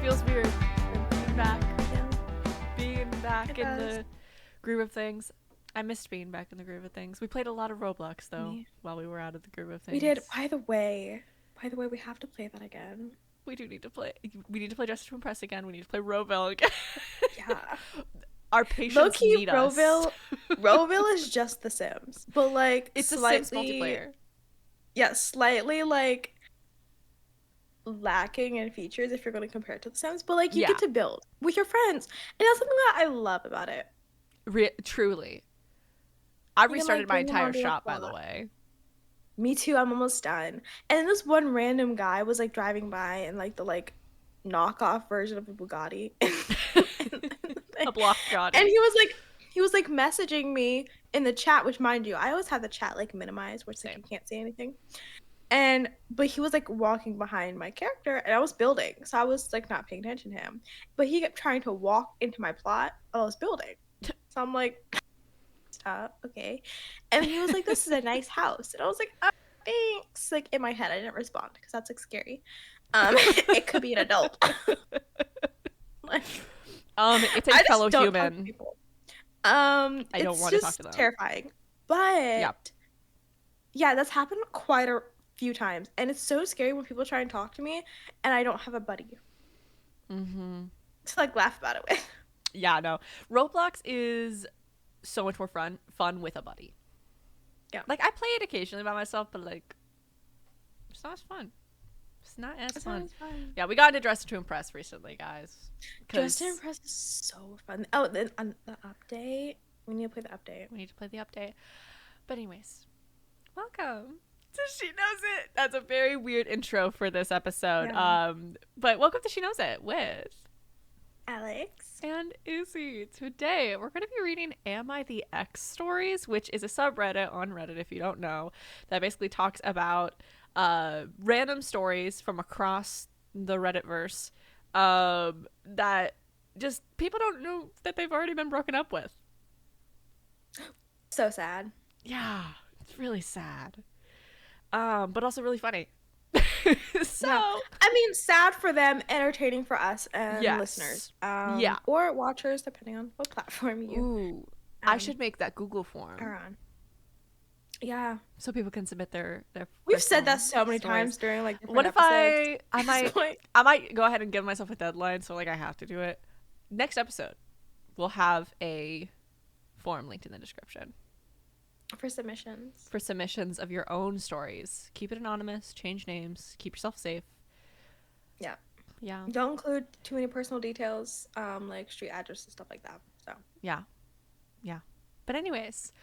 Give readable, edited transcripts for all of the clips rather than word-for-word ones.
feels weird being back. Yeah, Being back it in does. the groove of things. I missed being back in the groove of things. We played a lot of Roblox though Me. while we were out of the groove of We did. things. By the way, we have to play that again. We do need to play. We need to play Dress to Impress again. We need to play Roville again. Yeah. Our Low patients key, need us. Roville is just The Sims, but like It's a Sims slightly, multiplayer. yeah, slightly like lacking in features if you're going to compare it to The Sims. But like you get Yeah, to build with your friends, and that's something that I love about it. truly. I You can like restarted my bring them entire onto your shop, by the plot. way. Me too. I'm almost done. And then this one random guy was like driving by in like the like knockoff version of a Bugatti. A block And Gotti. he was like messaging me in the chat, which mind you, I always have the chat like minimized, which like Same. you can't say anything. And but he was like walking behind my character and I was building. So I was like not paying attention to him. But he kept trying to walk into my plot while I was building. So I'm like, stop, okay. And he was like, this is a nice house. And I was like, oh, thanks. Like in my head, I didn't respond because that's like scary. It could be an adult. Like It's a I just fellow don't talk to human. people. I don't It's want to talk to just them. terrifying. But Yeah. yeah, that's happened quite a few times. And it's so scary when people try and talk to me and I don't have a buddy Mm-hmm. to like laugh about it with. Yeah, no. Roblox is so much more fun with a buddy. Yeah. Like I play it occasionally by myself, but like it's not as fun. It's not as That fun. sounds fun. Yeah, we got into Dress to Impress recently, guys. Dress to Because Impress is so fun. Oh, then on the update. We need to play the update. we need to play the update. But anyways, welcome to She Knows It. That's a very weird intro for this episode. Yeah. But welcome to She Knows It with Alex. and Izzie. Today we're going to be reading Am I the X Stories, which is a subreddit on Reddit, if you don't know, that basically talks about random stories from across the Redditverse that just people don't know that they've already been broken up with. So sad. Yeah, it's really sad. But also really funny. So Yeah. I mean, sad for them, entertaining for us and yes. listeners. Yeah. Or watchers, depending on what platform you Ooh, I should make that Google form are on. Yeah. so people can submit their We've said that personal so many stories. times during like different What if episodes. I At this might point. I might go ahead and give myself a deadline, so like I have to do it. Next episode, we'll have a form linked in the description For submissions. for submissions of your own stories. Keep it anonymous, change names, keep yourself safe. Yeah. Yeah. Don't include too many personal details, like street address and stuff like that. So Yeah. Yeah. But anyways,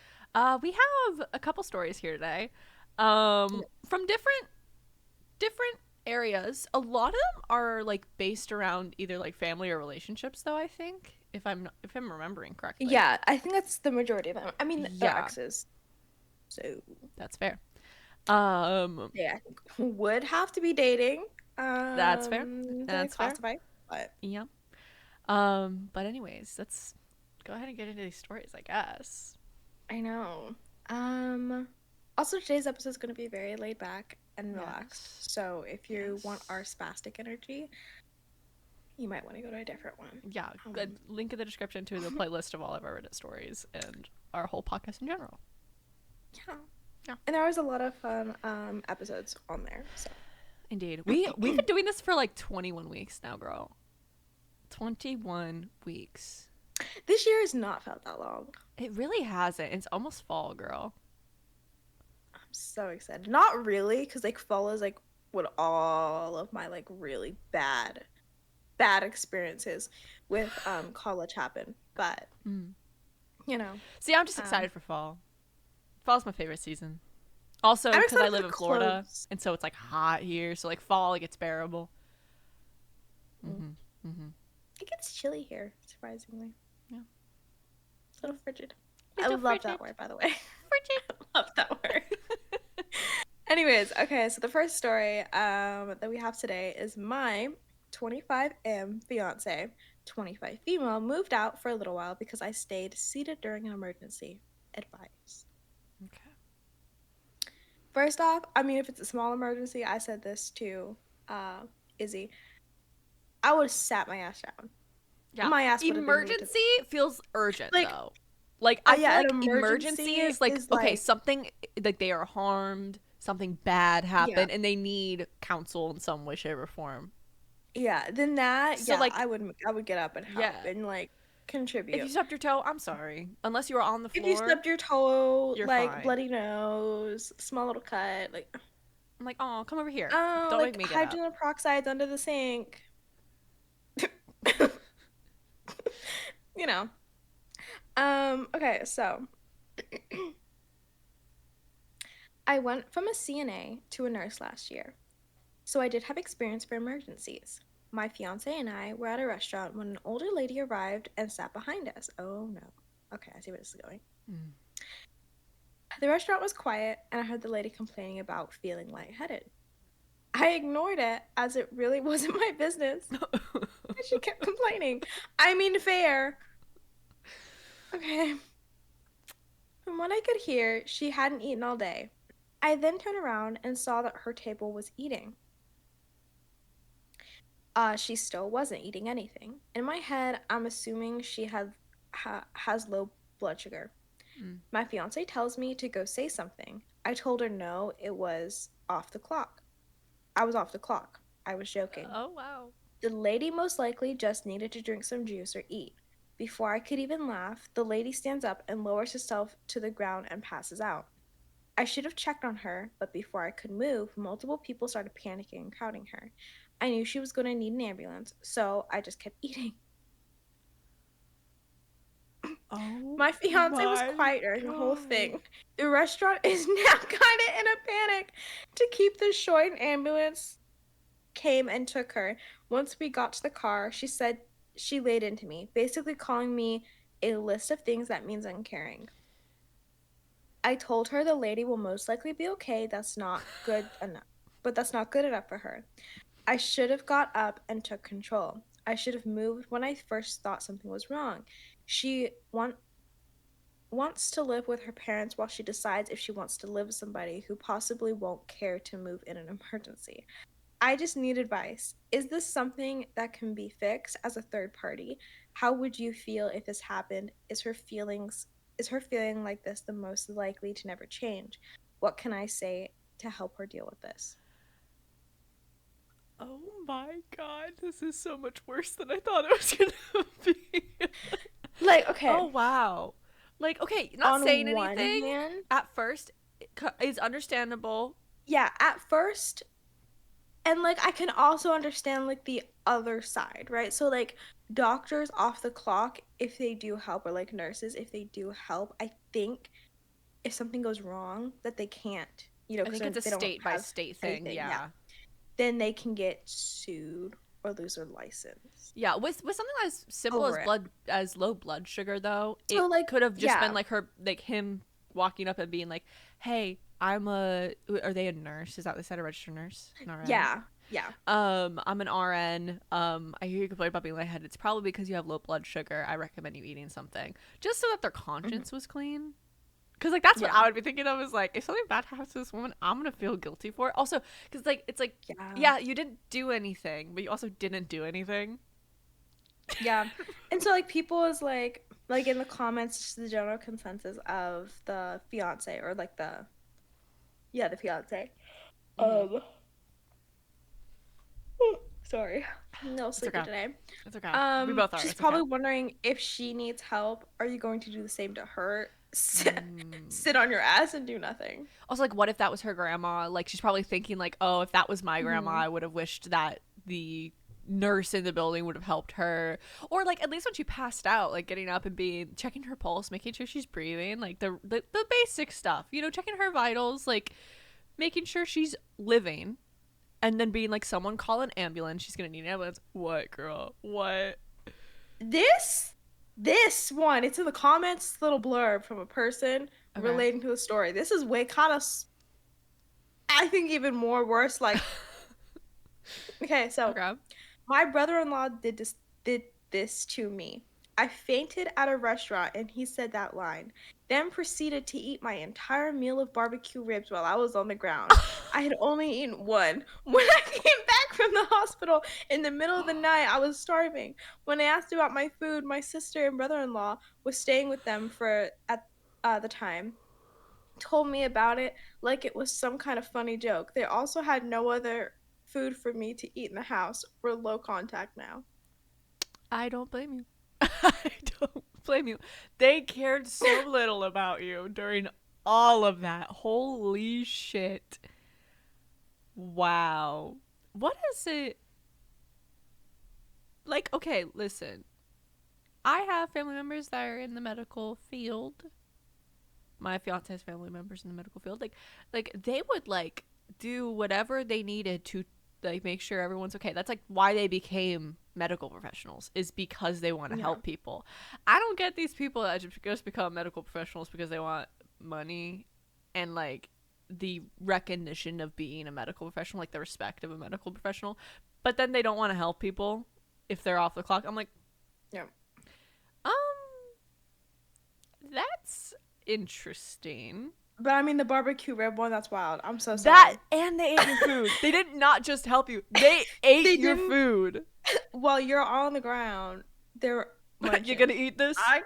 we have a couple stories here today. From different areas. A lot of them are like based around either like family or relationships though, I think. If I'm remembering correctly. yeah, I think that's the majority of them. I mean, they're Yeah. exes. So That's fair. yeah, I think would have to be dating. That's fair. To That's fair. classify, but Yeah. But anyways, let's go ahead and get into these stories, I guess. I know. Also today's episode is going to be very laid back and relaxed. Yes. So if you Yes. want our spastic energy, you might want to go to a different one. Yeah, good link in the description to the playlist of all of our Reddit stories and our whole podcast in general. Yeah. Yeah. And there was a lot of fun episodes on there. So Indeed. We've been doing this for like 21 weeks now, girl. 21 weeks. this year has not felt that long. It really hasn't. It's almost fall, girl. I'm so excited. Not really, because like fall is like what all of my like really bad experiences with college happened. But you know, See, I'm just excited for fall. Fall's my favorite season. Also, I'm because I excited live for in Florida, clothes. and so it's like hot here. So like fall, like it's bearable. It gets chilly here, surprisingly. Yeah. A little frigid. Little I love frigid. that word, by the way. Frigid. I love that word. Anyways, okay, so the first story that we have today is my 25M fiance, 25 female, moved out for a little while because I stayed seated during an emergency. Advice. Okay. First off, I mean, if it's a small emergency, I said this to Izzie. I would have sat my ass down. Yeah. My ass would have been moved. Emergency feels urgent Like, though. Like I feel yeah, an like emergency emergency is like, is okay, like, something like they are harmed, something bad yeah, happened, and they need counsel in some way, shape, or form. yeah. Then that, So yeah, like, I would get up and help yeah. and like If you contribute. stubbed your toe, I'm sorry. Unless you were on the If you floor, stubbed your toe, you're like fine. bloody nose, small little cut, like, I'm like, oh, come over here. oh, Don't make like me get up. hydrogen peroxide's under the sink. You know. Okay, so I went from a CNA to a nurse last year. So I did have experience for emergencies. My fiance and I were at a restaurant when an older lady arrived and sat behind us. Oh no. Okay, I see where this is going. Mm. The restaurant was quiet, and I heard the lady complaining about feeling lightheaded. I ignored it as it really wasn't my business. And she kept complaining. I mean, fair. Okay. From what I could hear, she hadn't eaten all day. I then turned around and saw that her table was eating. She still wasn't eating anything. In my head, I'm assuming she has low blood sugar. Mm. My fiance tells me to go say something. I told her no, it was off the clock. I was off the clock. I was joking. Oh wow. The lady most likely just needed to drink some juice or eat. Before I could even laugh, the lady stands up and lowers herself to the ground and passes out. I should have checked on her, but before I could move, multiple people started panicking and crowding her. I knew she was going to need an ambulance, so I just kept eating. Oh My fiance was my quiet during the whole god. thing. The restaurant is now kind of in a panic to keep this short. An ambulance came and took her. Once we got to the car, she said she laid into me, basically calling me a list of things that means uncaring. I told her the lady will most likely be okay. That's not good enough. But that's not good enough for her. I should have got up and took control. I should have moved when I first thought something was wrong. She wants to live with her parents while she decides if she wants to live with somebody who possibly won't care to move in an emergency. I just need advice. Is this something that can be fixed as a third party? How would you feel if this happened? Is her feeling like this the most likely to never change? What can I say to help her deal with this? Oh my god, this is so much worse than I thought it was gonna be. Like, okay, Oh wow. Like, okay, not saying on one anything hand, at first is understandable. yeah, at first, and like I can also understand like the other side, right? So like doctors off the clock, if they do help, or like nurses, if they do help, I think if something goes wrong that they can't, I because think it's a they don't state by have state thing, anything, yeah, yeah. then they can get sued or lose their license Yeah, with something as simple over it. as low blood sugar though, So it like, could have just been yeah, like him walking up and being like, "Hey, are they a nurse? Is that what they said, a registered nurse? An RN?" yeah, yeah, I'm an RN. I hear you complain about being lightheaded. It's probably because you have low blood sugar. I recommend you eating something just so that their hmm, conscience was clean. Because like that's what yeah, I would be thinking of is like if something bad happens to this woman, I'm gonna feel guilty for it. Also, because like it's like yeah, yeah, you didn't do anything, but you also didn't do anything. yeah. And so like people is like in the comments, just the general consensus of the fiance, or like the, yeah, the fiance. Mm-hmm. Um, sorry, I'm a little It's sleepy okay. today. It's okay. We both are. She's It's okay. probably wondering if she needs help. Are you going to do the same to her? Mm. Sit on your ass and do nothing. Also, like, what if that was her grandma? Like, she's probably thinking, like, oh, if that was my grandma, Hmm. I would have wished that the nurse in the building would have helped her. Or, like, at least when she passed out, like, getting up and being, checking her pulse, making sure she's breathing, like, the basic stuff, you know, checking her vitals, like, making sure she's living. And then being like, someone call an ambulance. She's gonna need an ambulance. What, girl? What? This this one, it's in the comments, little blurb from a person Okay. relating to the story. This is way kind of, I think, even more worse. Like, okay, so Okay. my brother-in-law did this to me. I fainted at a restaurant and he said that line, then proceeded to eat my entire meal of barbecue ribs while I was on the ground. I had only eaten one. When I came back from the hospital in the middle of the night, I was starving. When I asked about my food, my sister and brother-in-law was staying with them for at the time. Told me about it like it was some kind of funny joke. They also had no other food for me to eat in the house. We're low contact now. I don't blame you. I don't blame you. They cared so little about you during all of that. Holy shit. Wow. What is it? Like, okay, listen. I have family members that are in the medical field. My fiance's family members in the medical field. Like they would like do whatever they needed to like make sure everyone's okay. That's like why they became medical professionals, is because they want to Yeah. help people. I don't get these people that just become medical professionals because they want money and like the recognition of being a medical professional, like the respect of a medical professional, but then they don't want to help people if they're off the clock. I'm like, Yeah. um, that's interesting. But I mean, the barbecue rib one, that's wild. I'm so sorry. That and they ate your food. They did not just help you. They ate They your didn't- food. While you're on the ground, they're munching. You gonna eat this? I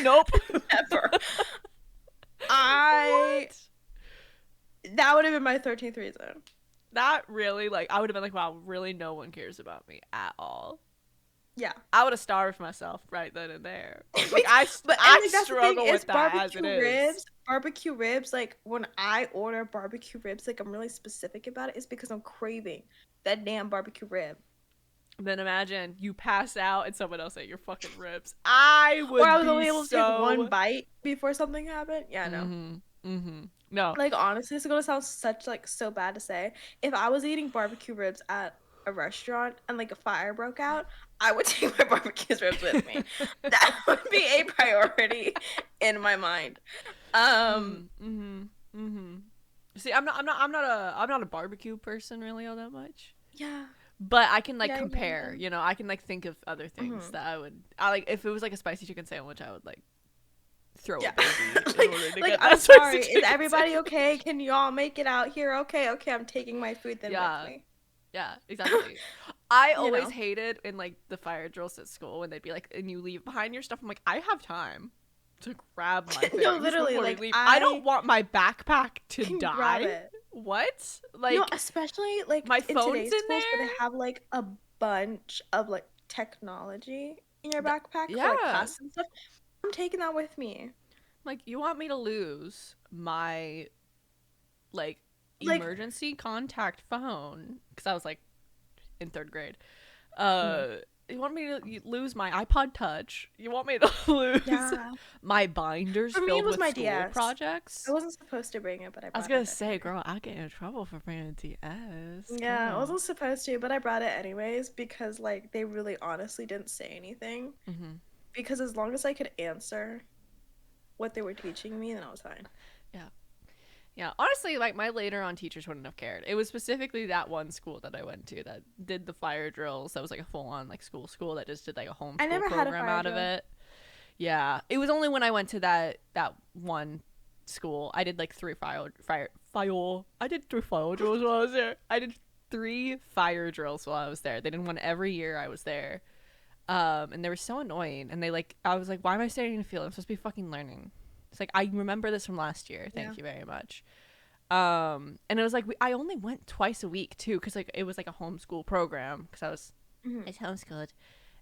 Nope. never. That would have been my 13th reason. That really, like, I would have been like, wow, really no one cares about me at all. Yeah. I would have starved myself right then and there. Like, But I and, like, that's the struggle thing, with is that as it is. barbecue ribs, like when I order barbecue ribs, like I'm really specific about it, is because I'm craving that damn barbecue rib. Then imagine you pass out and someone else ate your fucking ribs. I would Or I was be only able to take so... one bite before something happened. Yeah, no. No. Like honestly, it's gonna sound such like so bad to say. If I was eating barbecue ribs at a restaurant and like a fire broke out, I would take my barbecue ribs with me. That would be a priority in my mind. See, I'm not a barbecue person really all that much. Yeah. But I can like Yeah, compare, you know, I can like think of other things that I like. If it was like a spicy chicken sandwich, I would like throw a baby in order to like get I'm that sorry, spicy is chicken everybody sandwich. okay? Can y'all make it out here? Okay, I'm taking my food then with me. Yeah, exactly. I You always know. hated in like the fire drills at school when they'd be like, and you leave behind your stuff. I'm like, I have time to grab my things No, literally, before we like leave. I don't want my backpack to can grab die. it. What? Like, No, especially like my in phone's today's in schools where there? they have like a bunch of like technology in your backpack for like Yeah. class and stuff. I'm taking that with me. Like, you want me to lose my like Like, emergency contact phone because I was like in third grade. You want me to lose my iPod Touch? You want me to lose yeah. my binders For me, filled it was with my school DS. projects? I wasn't supposed to bring it, but I I was brought gonna it say, anyway. girl, I get in trouble for bringing a DS. Yeah, I Girl. wasn't supposed to, but I brought it anyways because like they really honestly didn't say anything. Mm-hmm. Because as long as I could answer what they were teaching me, then I was fine. Yeah, honestly, like my later on teachers wouldn't have cared. It was specifically that one school that I went to that did the fire drills. That was like a full on like school that just did like a homeschool I never had a program fire out of drill. it. Yeah, it was only when I went to that one school. I did like I did 3 fire drills while I was there. I did 3 fire drills while I was there. They did one every year I was there. And they were so annoying. And I was like, why am I standing in a field? I'm supposed to be fucking learning. It's like, I remember this from last year. Thank you very much. And it was like, I only went twice a week too. Cause like, it was like a homeschool program. Cause I was homeschooled.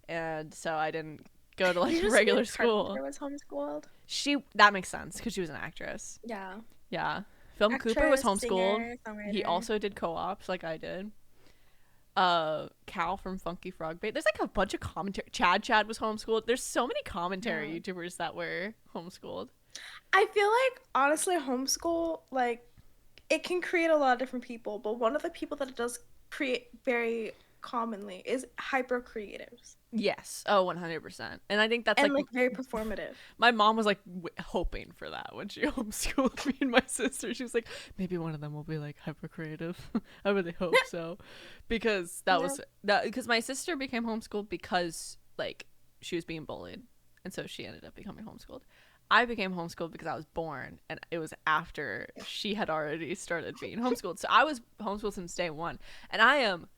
And so I didn't go to like Did you just say regular that school. Carpenter was homeschooled? That makes sense. Cause she was an actress. Yeah. Yeah. Film Cooper was Actress, homeschooled. singer, He songwriter. also did co-ops like I did. Cal from Funky Frog Bait. There's like a bunch of commentary. Chad was homeschooled. There's so many commentary YouTubers that were homeschooled. I feel like honestly, homeschool, like it can create a lot of different people, but one of the people that it does create very commonly is hyper creatives. Yes. Oh, 100%. And I think that's And like very performative. my mom was like hoping for that when she homeschooled me and my sister. She was like, maybe one of them will be like hyper creative. I really hope so, because because my sister became homeschooled because like she was being bullied and so she ended up becoming homeschooled. I became homeschooled because I was born, and it was after she had already started being homeschooled. So I was homeschooled since day one, and I am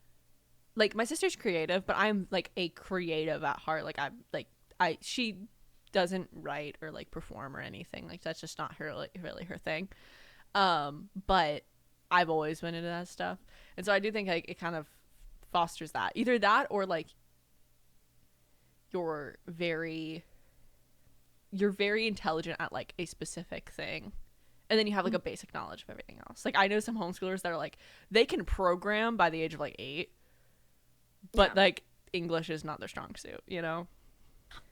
like, my sister's creative, but I'm like a creative at heart. Like I'm like she doesn't write or like perform or anything. Like that's just not her like really her thing. But I've always been into that stuff, and so I do think like it kind of fosters that, either that or like you're very intelligent at like a specific thing, and then you have like a basic knowledge of everything else. Like I know some homeschoolers that are like they can program by the age of like 8, but like English is not their strong suit, you know?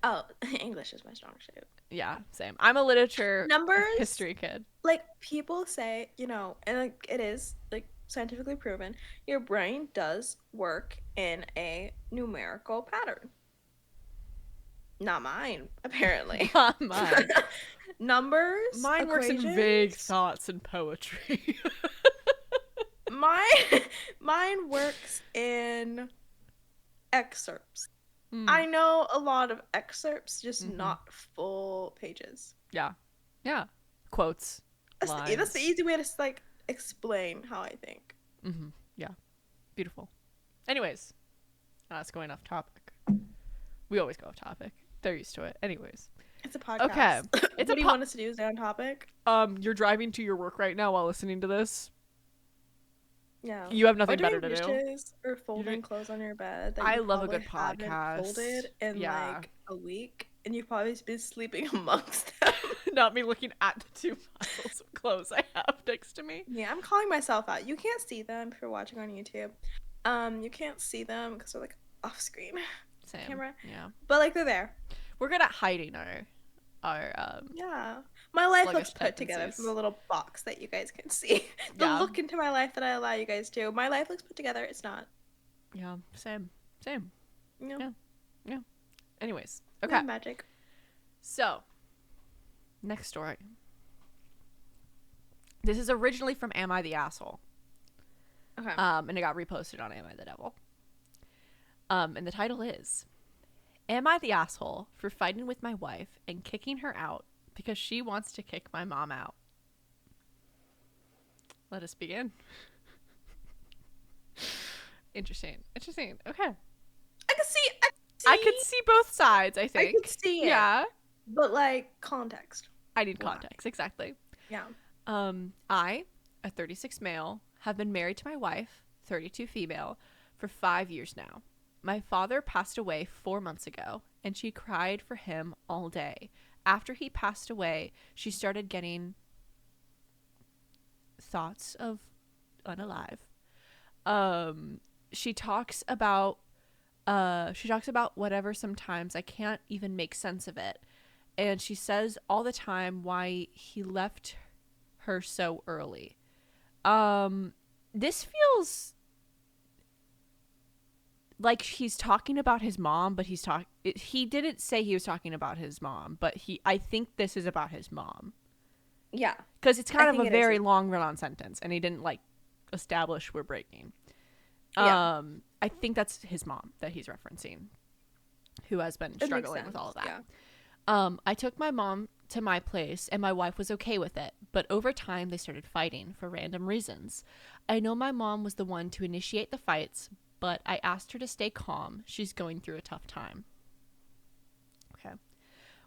Oh, English is my strong suit. Yeah, same. I'm a literature Numbers, history kid. like people say, you know, and like it is like scientifically proven, your brain does work in a numerical pattern. Not mine, apparently. Not mine. Numbers, Mine works in vague thoughts and poetry. Mine works in excerpts. I know a lot of excerpts, just not full pages. Yeah. Yeah. Quotes. That's the easy way to like explain how I think. Yeah. Beautiful. Anyways, that's going off topic. We always go off topic. They're used to it. Anyways. It's a podcast. Okay. What do you want us to do? Stay on topic? You're driving to your work right now while listening to this. Yeah. You have nothing better to do. Or folding clothes on your bed. I love a good podcast. Folded in like a week, and you've probably been sleeping amongst them. Not me looking at the 2 piles of clothes I have next to me. Yeah, I'm calling myself out. You can't see them if you're watching on YouTube. You can't see them because they're like off screen. Same. Camera. Yeah. But like they're there. We're good at hiding our yeah. My life looks put together from the little box that you guys can see. The look into my life that I allow you guys to. My life looks put together. It's not. Yeah. Same. No. Yeah. Anyways. Okay. Magic. So, next story. This is originally from Am I the Asshole? Okay. And it got reposted on Am I the Devil? And the title is, Am I the asshole for fighting with my wife and kicking her out because she wants to kick my mom out? Let us begin. Interesting. Okay. I could see both sides, I think. I could see it. Yeah. But like context. I need context, exactly. Yeah. I, a 36 male, have been married to my wife, 32 female, for 5 years now. My father passed away 4 months ago, and she cried for him all day. After he passed away, she started getting thoughts of unalive. She talks about whatever sometimes. I can't even make sense of it. And she says all the time why he left her so early. This feels like he's talking about his mom, but he didn't say he was talking about his mom, but I think this is about his mom. Yeah. Because it's kind of a very long run-on sentence, and he didn't like establish we're breaking. Yeah. I think that's his mom that he's referencing, who has been struggling with all of that. Yeah. I took my mom to my place, and my wife was okay with it, but over time they started fighting for random reasons. I know my mom was the one to initiate the fights, but I asked her to stay calm. She's going through a tough time. Okay.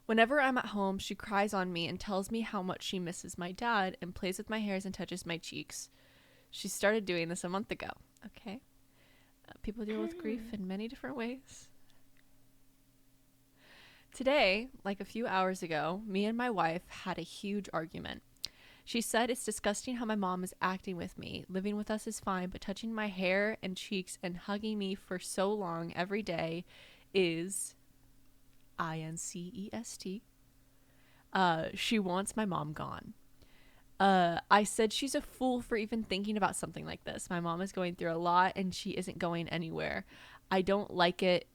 Whenever I'm at home, she cries on me and tells me how much she misses my dad and plays with my hairs and touches my cheeks. She started doing this a month ago. Okay. People deal with grief in many different ways. Today, like a few hours ago, me and my wife had a huge argument. She said it's disgusting how my mom is acting with me. Living with us is fine, but touching my hair and cheeks and hugging me for so long every day is incest. She wants my mom gone. I said she's a fool for even thinking about something like this. My mom is going through a lot and she isn't going anywhere. I don't like it.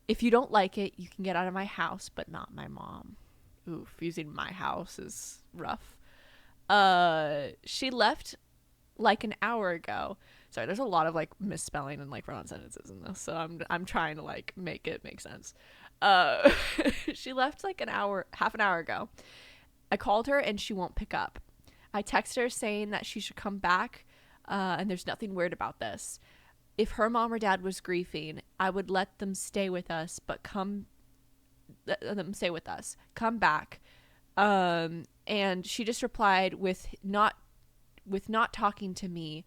If you don't like it, you can get out of my house, but not my mom. Oof, using my house is rough. She left like an hour ago. Sorry, there's a lot of like misspelling and like run-on sentences in this, so I'm trying to like make it make sense. Uh, she left like half an hour ago. I called her and she won't pick up. I text her saying that she should come back, and there's nothing weird about this. If her mom or dad was grieving, I would let them stay with us, but let them stay with us. Come back. And she just replied with not talking to me,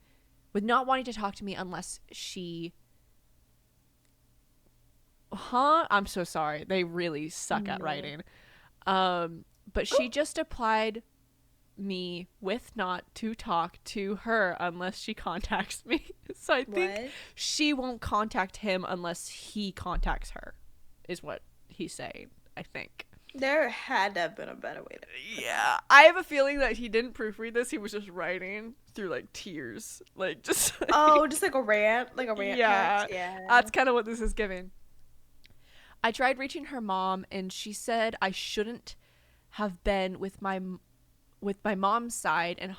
with not wanting to talk to me unless she. Huh? I'm so sorry. They really suck at No. writing. But she just applied me with not to talk to her unless she contacts me. So I think What? she won't contact him unless he contacts her, is what he's saying, I think. There had to have been a better way to. Yeah. I have a feeling that he didn't proofread this. He was just writing through like tears. Like just like, Oh, just like a rant, yeah. text. Yeah. That's kind of what this is giving. I tried reaching her mom and she said I shouldn't have been with my mom's side and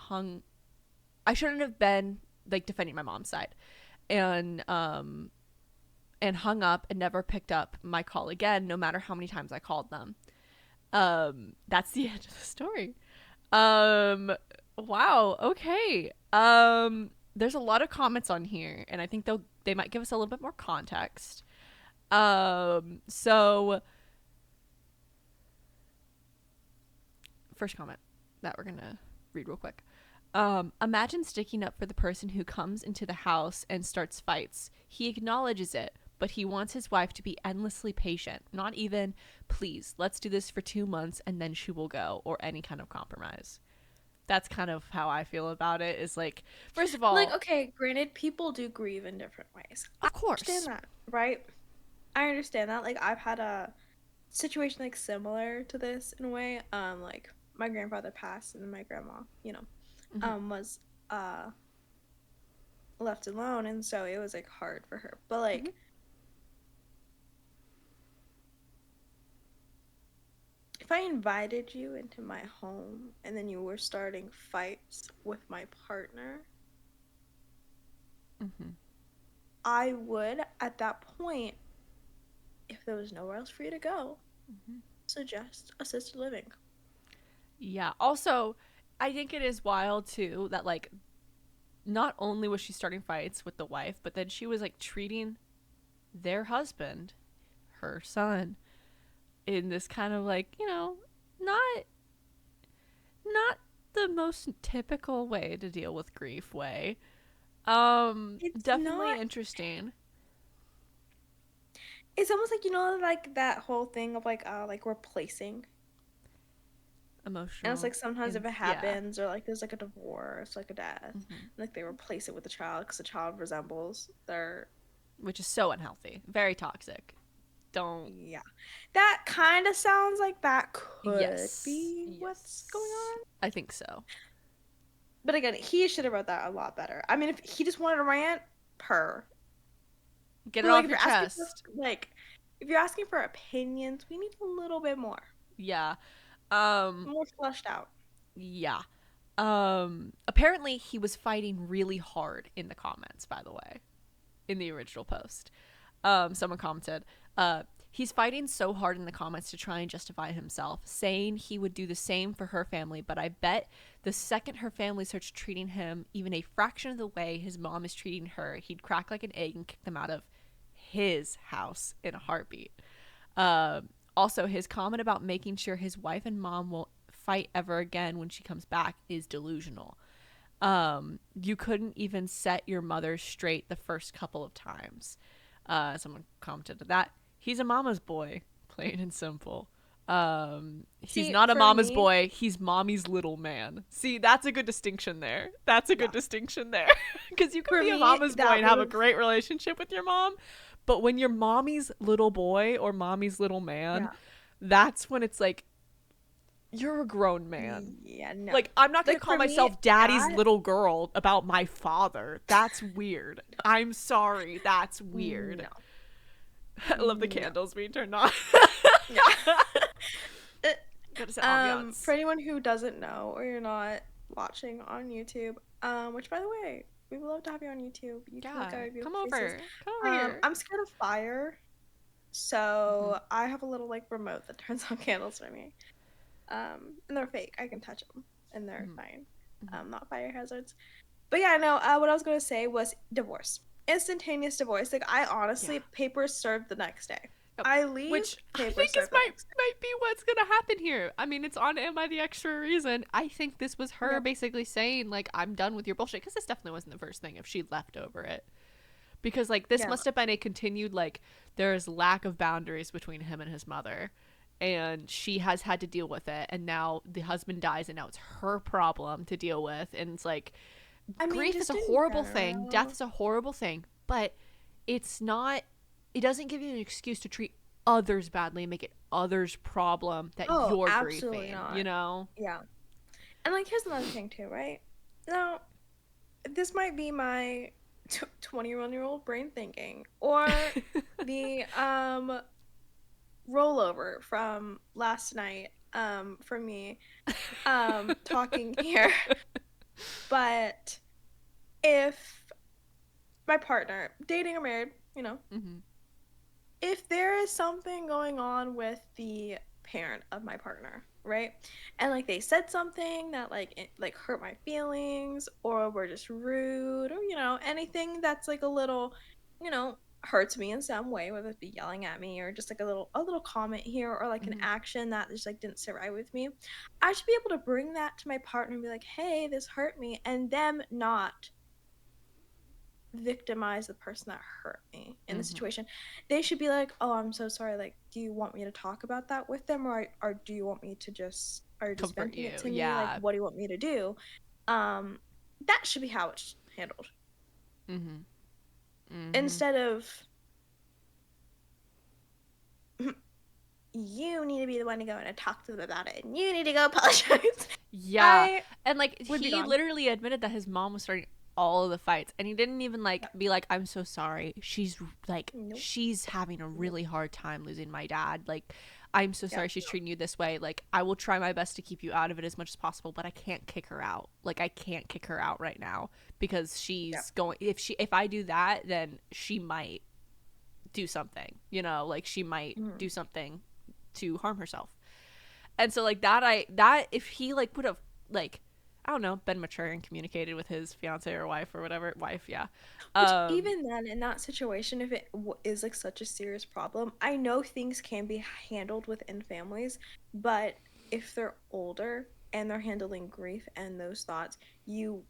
I shouldn't have been like defending my mom's side and hung up and never picked up my call again no matter how many times I called them. That's the end of the story. Wow, okay. There's a lot of comments on here and I think they might give us a little bit more context. So first comment that we're gonna read real quick. Imagine sticking up for the person who comes into the house and starts fights. He acknowledges it, but he wants his wife to be endlessly patient. Not even, please, let's do this for 2 months and then she will go, or any kind of compromise. That's kind of how I feel about it. Is like, first of all, Like, okay, granted, people do grieve in different ways. I of course, understand that, right? I understand that. Like, I've had a situation like similar to this in a way. Like my grandfather passed, and then my grandma, was uh left alone, and so it was like hard for her. But like, if I invited you into my home and then you were starting fights with my partner, I would, at that point, if there was nowhere else for you to go, suggest assisted living. yeah. Also, I think it is wild too that like not only was she starting fights with the wife, but then she was like treating their husband, her son, in this kind of like, not the most typical way to deal with grief way. It's Definitely not. interesting. It's almost like like that whole thing of like replacing. And it's Emotional like sometimes if it yeah. happens or like there's like a divorce, like a death, like they replace it with the child because the child resembles their. Which is so unhealthy. Very toxic. Don't. Yeah, that kind of sounds like that could Yes. be what's going Yes. on. I think so. But again, he should have wrote that a lot better. I mean, if he just wanted to rant, per. Get it But like off if your you're asking for chest. like if you're asking for opinions, we need a little bit more. Yeah. More fleshed out. Yeah. Apparently he was fighting really hard in the comments, by the way, in the original post. Someone commented, he's fighting so hard in the comments to try and justify himself, saying he would do the same for her family, but I bet the second her family starts treating him even a fraction of the way his mom is treating her, he'd crack like an egg and kick them out of his house in a heartbeat. Also, his comment about making sure his wife and mom won't fight ever again when she comes back is delusional. You couldn't even set your mother straight the first couple of times. Someone commented that he's a mama's boy, plain and simple. He's See, not a for mama's me, boy. He's mommy's little man. See, that's a good distinction there. That's a good distinction there. Because you can for be a me, mama's boy that and have a was great relationship with your mom, but when you're mommy's little boy or mommy's little man, yeah, that's when it's like you're a grown man. yeah, no. Like, I'm not gonna Like call for me, myself daddy's that little girl about my father. That's weird. I'm sorry. That's weird. no, I love the no, candles being turned on. no. Gotta set ambiance. For anyone who doesn't know or you're not watching on YouTube, which by the way, we would love to have you on YouTube. You can look Yeah. at our Come beautiful faces. over. Come over here. I'm scared of fire. Mm-hmm. So I have a little like remote that turns on candles for me. And they're fake. I can touch them, and they're Mm-hmm. fine. Mm-hmm. Not fire hazards. But yeah, no. What I was gonna say was divorce, instantaneous divorce. Like I Yeah. honestly, papers served the next day. Yep. I leave, Which I papers think is served the next might be what's gonna happen here. I mean, it's on Am I the Extra reason. I think this was day. her basically saying like, I'm done with your bullshit, because this definitely wasn't the first thing if she left over it. Because like this Yeah. must have been a continued like there's lack of boundaries between him and his mother, and she has had to deal with it, and now the husband dies and now it's her problem to deal with. And it's like, I mean, grief is a just in horrible thing, death general. is a horrible thing, but it's not, it doesn't give you an excuse to treat others badly and make it others problem that Oh, you're absolutely grieving, you not. know. Yeah. And like, here's another thing too, right? Now, this might be my 21-year-old brain thinking, or the rollover from last night for me talking here. But if my partner, dating or married, Mm-hmm. if there is something going on with the parent of my partner, right? And like they said something that like like hurt my feelings, or were just rude, or anything that's like a little, hurts me in some way, whether it be yelling at me or just like a little comment here, or like an Mm-hmm. action that just like didn't sit right with me. I should be able to bring that to my partner and be like, "Hey, this hurt me," and them not victimize the person that hurt me in the Mm-hmm. situation. They should be like, "Oh, I'm so sorry. Like, do you want me to talk about that with them, or do you want me to just are you just Comfort venting it you, to me? Like, yeah. what do you want me to do?" Um, that should be how it's handled Mm-hmm. Mm-hmm. instead of you need to be the one to go and talk to them about it, and you need to go apologize. Yeah. I And like would be he gone. literally admitted that his mom was starting all of the fights, and he didn't even like be like, I'm so sorry. Nope. She's having a Nope. really hard time losing my dad. Like, I'm so Yep. sorry she's treating you this way. Like, I will try my best to keep you out of it as much as possible, but I can't kick her out. Like, I can't kick her out right now because Yep. she's going, if I do that, then she might do something, like she might Mhm. do something to harm herself. And so like that if he like would have like, I don't know, been mature and communicated with his fiance or wife or whatever, wife, yeah. Which um even then, in that situation, if it is like such a serious problem, I know things can be handled within families, but if they're older and they're handling grief and those thoughts, you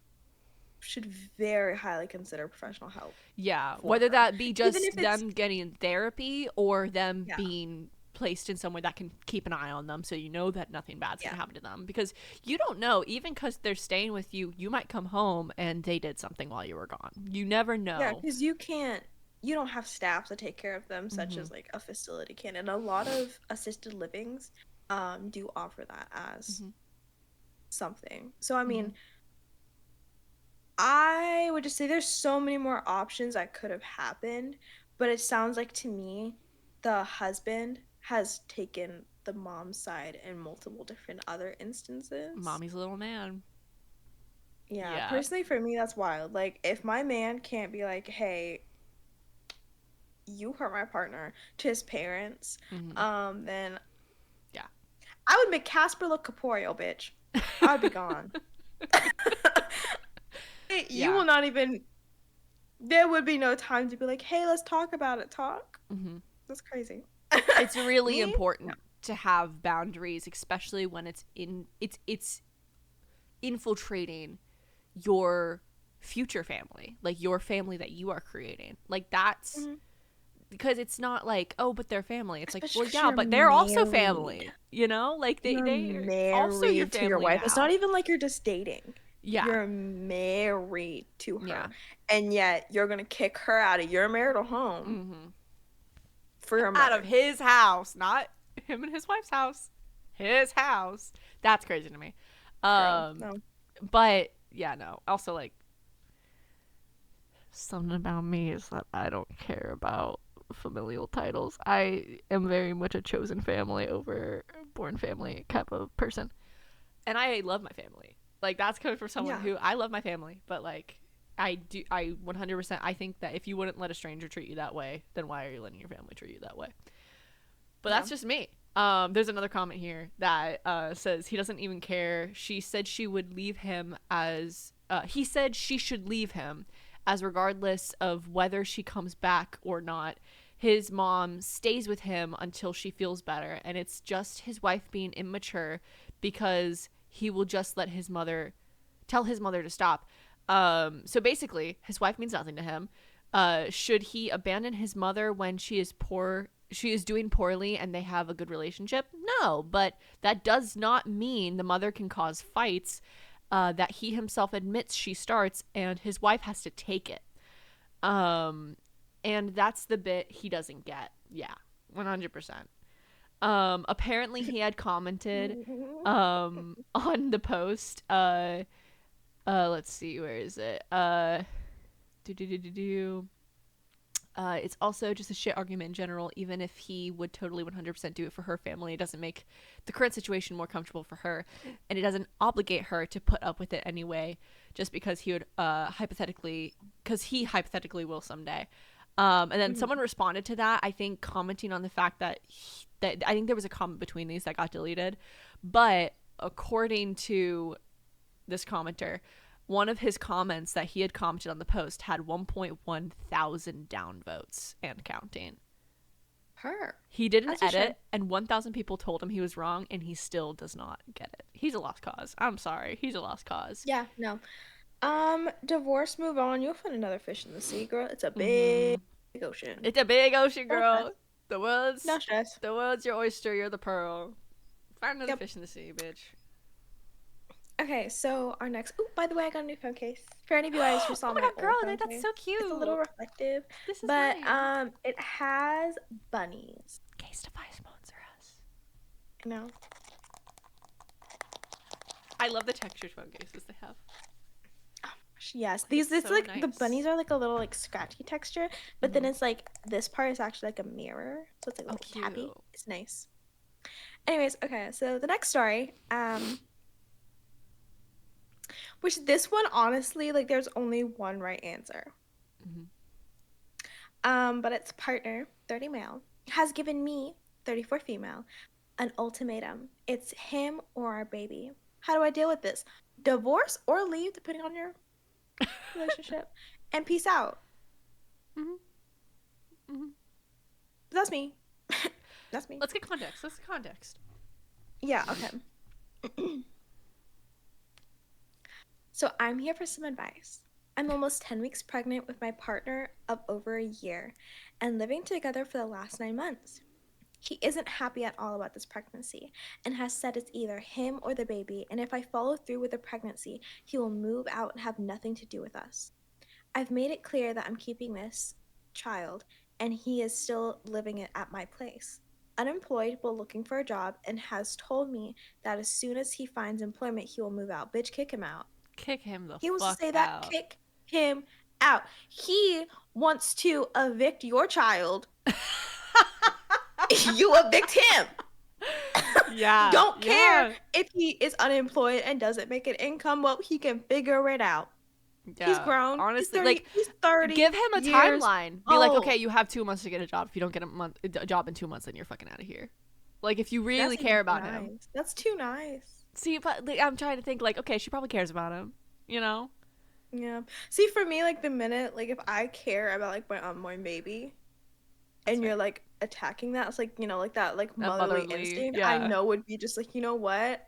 should very highly consider professional help yeah, for whether them. that be Even if just it's, them getting therapy or them yeah, being placed in somewhere that can keep an eye on them, so you know that nothing bad's yeah, gonna happen to them, because you don't know, even because they're staying with you, you might come home and they did something while you were gone. You never yeah, know. because you don't have staff to take care of them, such Mm-hmm. as like a facility can. And a lot of assisted livings do offer that as Mm-hmm. something. So, I Mm-hmm. mean, I would just say there's so many more options that could have happened, but it sounds like to me the husband has taken the mom's side in multiple different other instances. Mommy's little man. Yeah, Yeah. personally for me that's wild. Like if my man can't be like, "Hey, you hurt my partner" to his parents, Mm-hmm. then Yeah. I would make Casper look corporeal, bitch. I would be gone. You Yeah. will not even there would be no time to be like, "Hey, let's talk about it." Talk. Mm-hmm. That's crazy. It's really Me? No. important to have boundaries, especially when it's infiltrating your future family, like your family that you are creating. Like that's Mhm. because it's not like, oh, but they're family. It's like, Especially well, because yeah, you're but they're also married. family, like You're they're also your married to your family wife. It's not now. even like you're just dating. Yeah. You're married to Yeah. her. And yet you're gonna kick her out of your marital home Mm-hmm. for your Out of mother. his house, not him and his wife's house. His house. That's crazy to me. Girl, Um, no. but yeah, no. Also, like, something about me is that I don't care about familial titles. I am very much a chosen family over born family type of person. And I love my family. Like, that's coming from someone Yeah. who I love my family, but like, I 100%, I think that if you wouldn't let a stranger treat you that way, then why are you letting your family treat you that way? But Yeah. that's just me. There's another comment here that says he doesn't even care. She said she would leave him as he said she should leave him as regardless of whether she comes back or not. His mom stays with him until she feels better, and it's just his wife being immature because he will just let his mother tell his mother to stop. So basically, his wife means nothing to him. Should he abandon his mother when she is poor? She is doing poorly and they have a good relationship? No, but that does not mean the mother can cause fights that he himself admits she starts, and his wife has to take it. Um, and that's the bit he doesn't get. Yeah, 100%. Apparently he had commented on the post. Let's see, where is it? Do do do do do. It's also just a shit argument in general. Even if he would totally 100% do it for her family, it doesn't make the current situation more comfortable for her, and it doesn't obligate her to put up with it anyway, just because he would because he hypothetically will someday. And then someone responded to that, I think, commenting on the fact that that I think there was a comment between these that got deleted, but according to this commenter, one of his comments that he had commented on the post had 1.1 thousand downvotes and counting. Her. He did an As you should. edit, and 1,000 people told him he was wrong, and he still does not get it. He's a lost cause. I'm sorry. He's a lost cause. Yeah, no. Divorce, move on. You'll find another fish in the sea, girl. It's a Mm-hmm. big ocean. It's a big ocean, No stress. girl. The world's No stress. the world's your oyster. You're the pearl. Find another Yep. fish in the sea, bitch. Okay, so our next. Oh, by the way, I got a new phone case. For any of you guys who saw Oh my my god, girl, old phone that's case, so cute. it's a little reflective, This is but nice. it has bunnies. Casetify sponsor us. You know. I love the textured phone cases they have. Yes, these It's it's so like the nice. bunnies are like a little like scratchy texture, but then it's like this part is actually like a mirror, so it's like a Oh, little cute. tappy. It's nice. Anyways, okay, so the next story, which this one honestly, like there's only one right answer. Mhm. But its partner, 30 male, has given me, 34 female, an ultimatum. It's him or our baby. How do I deal with this? Divorce or leave, depending on your relationship, and peace out. Mhm. Mhm. That's me. That's me. Let's get context. Let's get context. Yeah, okay. So I'm here for some advice. I'm almost 10 weeks pregnant with my partner of over a year and living together for the last 9 months. He isn't happy at all about this pregnancy and has said it's either him or the baby, and if I follow through with the pregnancy, he will move out and have nothing to do with us. I've made it clear that I'm keeping this child, and he is still living it at my place. Unemployed but looking for a job, and has told me that as soon as he finds employment, he will move out. Bitch, kick him out. Kick him the He wants to fuck say that, out. kick him out. He wants to evict your child. You evict him. Yeah. Don't care Yeah. if he is unemployed and doesn't make an income. Well, he can figure it out. He's Yeah. grown. Honestly, like, He's 30 give him a years timeline. Be like, okay, old. you have 2 months to get a job. If you don't get a job in 2 months, then you're fucking out of here. Like, if you really That's even care too about him. nice. That's too nice. See, but like, I'm trying to think, like, okay, she probably cares about him. You know? Yeah. See, for me, like the minute, like if I care about like my unborn baby, and you're like attacking that, it's like like that like That motherly motherly. instinct. I Yeah. know would be just like what,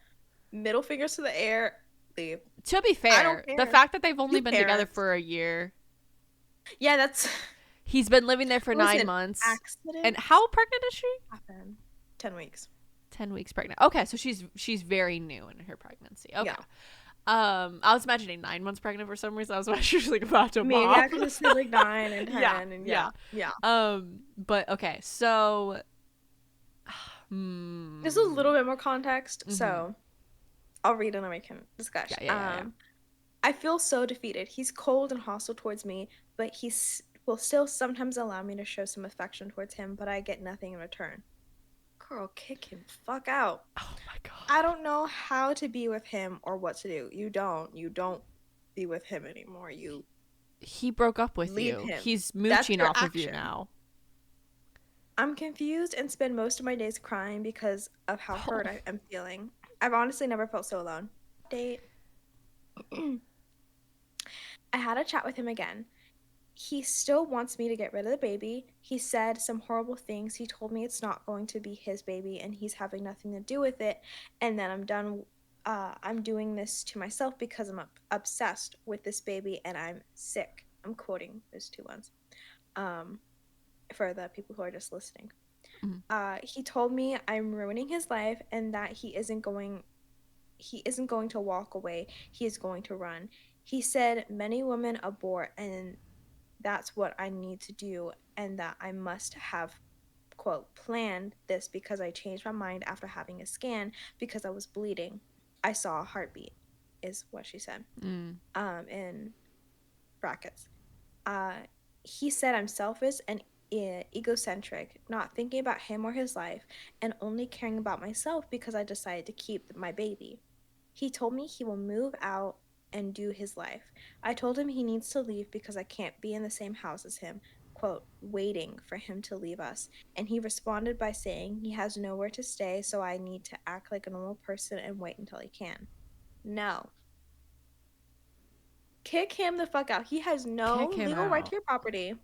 middle fingers to the air, leave. To be I don't fair, the care. fact that they've only You been together parents. for a year, Yeah, that's. he's been living there for It was 9 an months. And accident. how pregnant is she? Happened. 10 weeks. 10 weeks pregnant. Okay, so she's very new in her pregnancy. Okay. Yeah. I was imagining 9 months pregnant for some reason. I was imagining she was like about to Maybe mom. I could just say like 9 and 10 Yeah, and yeah. yeah. But okay, so Just a little bit more context. Mhm. So I'll read and then we can discuss. Yeah. I feel so defeated. He's cold and hostile towards me, but will still sometimes allow me to show some affection towards him, but I get nothing in return. Girl, kick him fuck out. Oh my god. I don't know how to be with him or what to do. You don't be with him anymore. You He broke up with Leave you. him. He's That's mooching your off of you action. now. I'm confused and spend most of my days crying because of how hurt I am feeling. I've honestly never felt so alone. Date. I had a chat with him again. He still wants me to get rid of the baby. He said some horrible things. He told me it's not going to be his baby and he's having nothing to do with it, and that I'm done. I'm doing this to myself because I'm obsessed with this baby and I'm sick. I'm quoting those two ones. Um, for the people who are just listening. Mhm. He told me I'm ruining his life and that he isn't going to walk away. He is going to run. He said many women abort and that's what I need to do, and that I must have, quote, planned this because I changed my mind after having a scan because I was bleeding. I saw a heartbeat, is what she said, Mm. in brackets. Uh, he said I'm selfish and egocentric, not thinking about him or his life, and only caring about myself because I decided to keep my baby. He told me he will move out and do his life. I told him he needs to leave because I can't be in the same house as him, quote, waiting for him to leave us. And he responded by saying he has nowhere to stay, so I need to act like a normal person and wait until he can. No. Kick him the fuck out. He has no Kick him legal right to out. your property.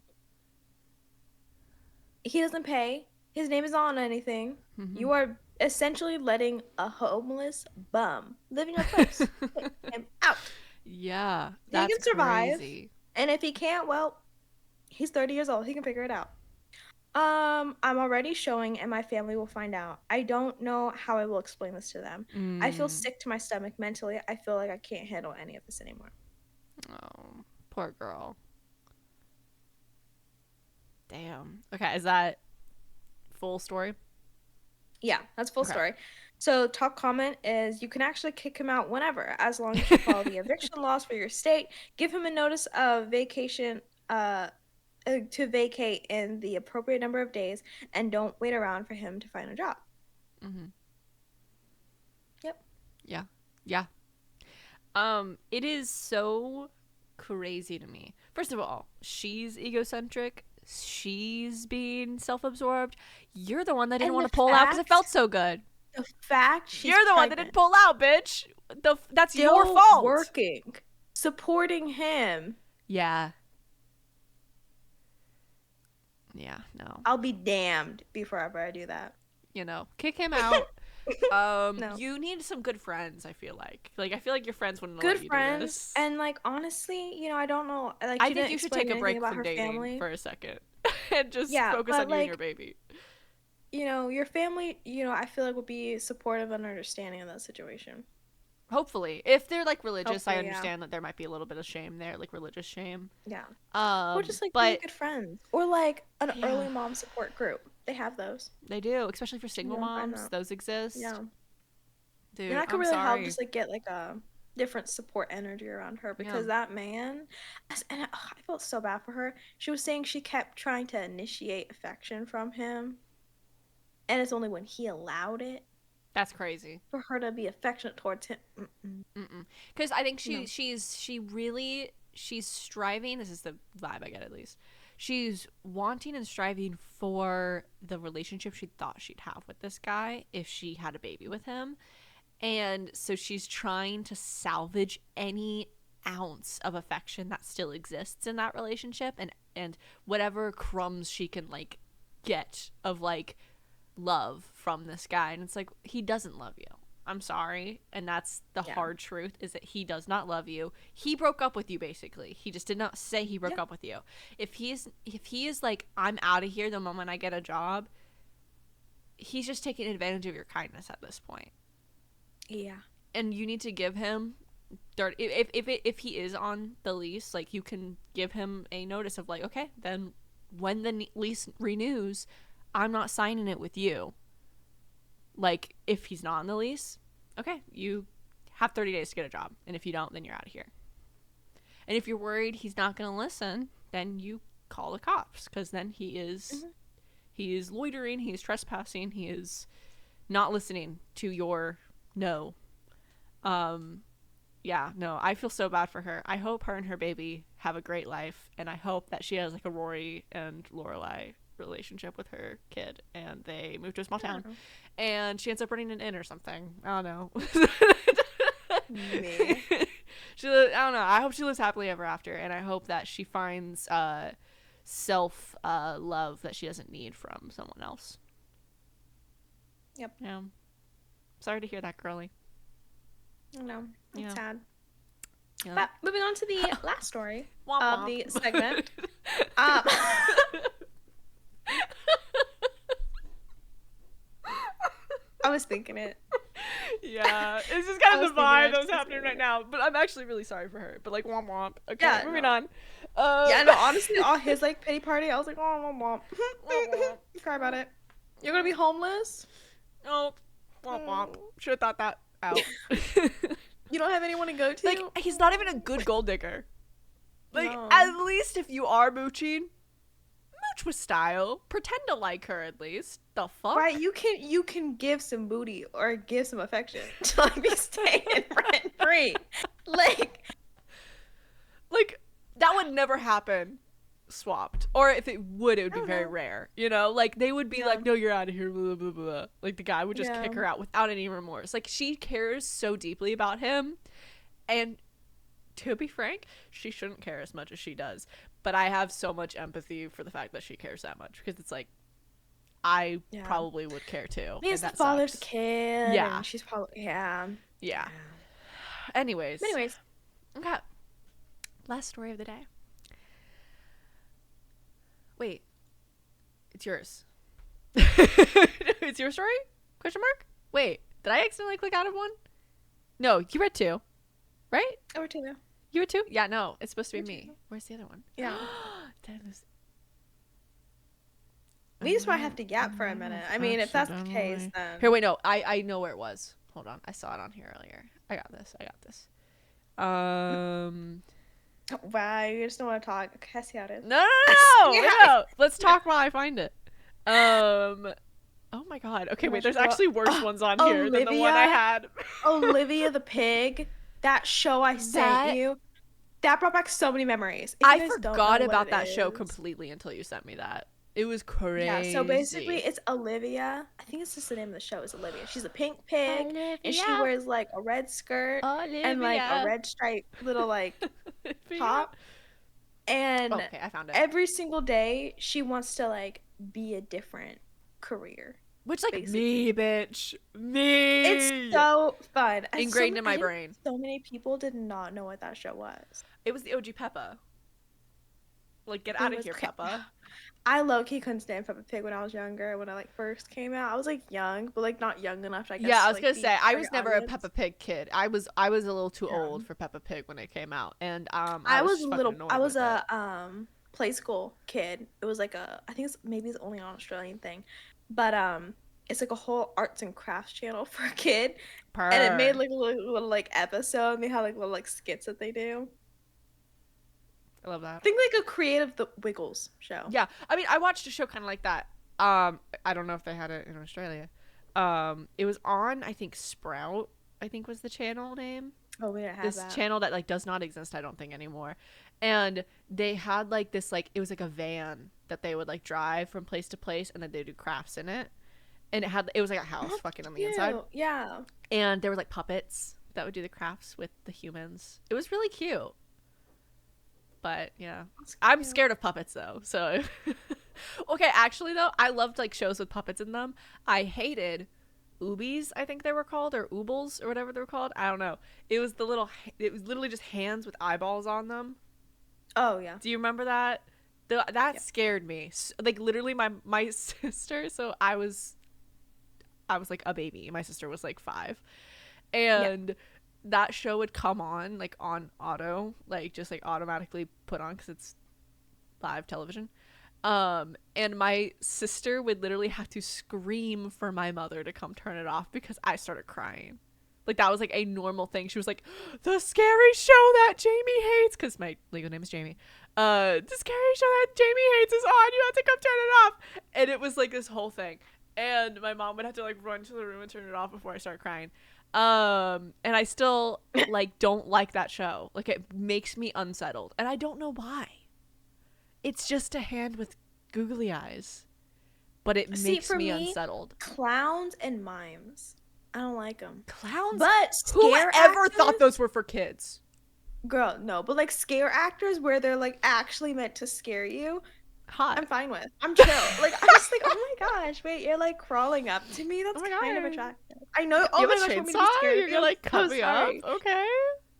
He doesn't pay. His name is on anything. Mm-hmm. You are essentially letting a homeless bum live in your place. Kick him out. Yeah, He that's can survive. crazy. And if he can't, well, he's 30 years old. He can figure it out. I'm already showing and my family will find out. I don't know how I will explain this to them. I feel Mm. sick to my stomach mentally. I feel like I can't handle any of this anymore. Oh, poor girl. Damn. Okay, is that full story? Yeah, that's full Okay. story. So top comment is you can actually kick him out whenever, as long as you follow the eviction laws for your state. Give him a notice of vacation to vacate in the appropriate number of days, and don't wait around for him to find a job. Mm-hmm. Yep. Yeah. Yeah. It is so crazy to me. First of all, she's egocentric. She's being self-absorbed. You're the one that didn't And want to pull out because it felt so good. the fact she's You're the one that didn't pregnant, pull out, bitch. That's your still fault. working, supporting him. Yeah. Yeah, no. I'll be damned before ever I do that. You know, kick him out. No. You need some good friends, I feel like. Like, I feel like your friends wouldn't let Good you do friends, this. and like honestly, I don't know. Like I she think didn't you should explain take a anything break about from her dating family. for a second and just Yeah, focus but on you and your like baby. your family, I feel like would be supportive and understanding of that situation. Hopefully. If they're like religious, I Hopefully, yeah, understand that there might be a little bit of shame there, like religious shame. yeah, or just like really But good friends, or like an yeah, early mom support group. They have those. they do, especially for You single can find moms. that. Those exist. Yeah, and Dude, that could I'm really help sorry. just like get like a different support energy around her Yeah. because that man, and I felt so bad for her. She was saying she kept trying to initiate affection from him, and it's only when he allowed it That's crazy. for her to be affectionate towards him. Mm-mm. Mm-mm. Because I think No. she's striving. This is the vibe I get at least. She's wanting and striving for the relationship she thought she'd have with this guy if she had a baby with him. And so she's trying to salvage any ounce of affection that still exists in that relationship, and whatever crumbs she can like get of like love from this guy. And it's like, he doesn't love you. I'm sorry. And that's the Yeah. hard truth, is that he does not love you. He broke up with you basically. He just did not say he broke Yeah. up with you. If he is like, I'm out of here the moment I get a job, he's just taking advantage of your kindness at this point. Yeah. And you need to give him if he is on the lease, like, you can give him a notice of like, okay, then when the lease renews, I'm not signing it with you. Like, if he's not on the lease, okay, you have 30 days to get a job, and if you don't, then you're out of here. And if you're worried he's not going to listen, then you call the cops, because then he is loitering, he is trespassing, he is not listening to your no. Yeah, no, I feel so bad for her. I hope her and her baby have a great life, and I hope that she has like a Rory and Lorelai relationship with her kid, and they move to a small town, Yeah. and she ends up running an inn or something. I don't know. Me. I don't know. I hope she lives happily ever after, and I hope that she finds self love that she doesn't need from someone else. Yep. Yeah. Sorry to hear that, girly. No, it's Yeah. sad. Yeah. But moving on to the last story Womp of womp. the segment. Um, I was thinking it. Yeah, it's just kind I of was the thinking vibe it, that's just happening right thinking now. But I'm actually really sorry for her. But like womp womp. Okay, Yeah, moving no. on. Yeah, no, honestly, all his like pity party, I was like, oh, womp Womp womp. Cry about it. You're gonna be homeless? Oh, womp womp. Should have thought that out. You don't have anyone to go to? Like he's not even a good gold digger. Like No. at least if you are mooching, mooch with style. Pretend to like her at least. The fuck? Right, you can give some booty or give some affection to like be staying rent free. Like Like that would never happen swapped, or if it would I be don't very know. rare, you know, like they would be Yeah. like, no, you're out of here, blah, blah, blah. Like the guy would just Yeah. kick her out without any remorse. Like she cares so deeply about him, and to be frank, she shouldn't care as much as she does, but I have so much empathy for the fact that she cares that much, because it's like I Yeah. probably would care too. He's the and that father's sucks. kid. Yeah. And she's probably Yeah. Anyways, okay, last story of the day. Wait, it's yours. It's your story? Question mark? Wait, did I accidentally click out of one? No, you read two, right? Over to you. You read two? Yeah, no, it's supposed to be Read me. two. Where's the other one? Yeah. That is- We just might have to gap for a minute. I mean, if that's the case, then Here, wait, no, I know where it was. Hold on, I saw it on here earlier. I got this. wow, you just don't want to talk. Okay, I see how it is. No, Yeah. no. Let's talk while I find it. Oh my god. Okay, wait. There's actually worse ones on here than the one I Olivia? had. Olivia the pig, that show I sent you, that brought back so many memories. If you I guys don't forgot know about what that it show is- completely until you sent me that. It was crazy. Yeah, so basically it's Olivia. I think it's just the name of the show is Olivia. She's a pink pig and she wears like a red skirt and like a red striped little like top. And Okay, I found it. every single day she wants to like be a different career. Which like basically. me, bitch. Me. It's so fun. And ingrained in my I think brain. So many people did not know what that show was. It was the OG Peppa. Like, get It out of was here, okay. Peppa. I low-key couldn't stand Peppa Pig when I was younger. When I like first came out, I was like young, but like not young enough. I guess. Yeah, I to, was like, gonna be say I was target never audience. a Peppa Pig kid. I was a little too Yeah. old for Peppa Pig when it came out, and I was just a fucking little. annoyed I was with a it. play school kid. It was like a. I think it's maybe it's only an Australian thing, but it's like a whole arts and crafts channel for a kid, and it made like a little like episode. And they had like little like skits that they do. I love that. Think like a creative The Wiggles show. Yeah, I mean, I watched a show kind of like that. I don't know if they had it in Australia. It was on, I think, Sprout. I think was the channel name. Oh, we didn't have This that. channel that like does not exist, I don't think, anymore. And they had like this like it was like a van that they would like drive from place to place, and then they do crafts in it. And it was like a house That's fucking on the cute. inside. Yeah. And there were like puppets that would do the crafts with the humans. It was really cute. But yeah, I'm scared of puppets though. So okay, actually though, I loved like shows with puppets in them. I hated Oobies, I think they were called, or Oobles, or whatever they were called. I don't know. It was it was literally just hands with eyeballs on them. Oh yeah. Do you remember that? That scared me. Like literally, my sister. So I was like a baby. My sister was like 5, and that show would come on like on auto, like just like automatically put on because it's live television. And my sister would literally have to scream for my mother to come turn it off because I started crying. Like that was like a normal thing. She was like, the scary show that Jamie hates, because my legal name is Jamie. The scary show that Jamie hates is on. You have to come turn it off. And it was like this whole thing. And my mom would have to like run to the room and turn it off before I start crying. And I still like don't like that show. Like it makes me unsettled, and I don't know why. It's just a hand with googly eyes, but it See, makes for me me, unsettled. clowns and mimes, I don't like them. Clowns? But scare Whoever thought actors, those were for kids? girl, no. But like scare actors where they're like actually meant to scare you, Hot. I'm fine with. I'm chill. Like I'm just like, oh my gosh, wait, you're like crawling up to me. Oh That's my kind of god. attractive. I know. Oh You my have a gosh, you want me to be chainsaw? scared of You're you? gonna I'm like cut so me up? sorry. Okay.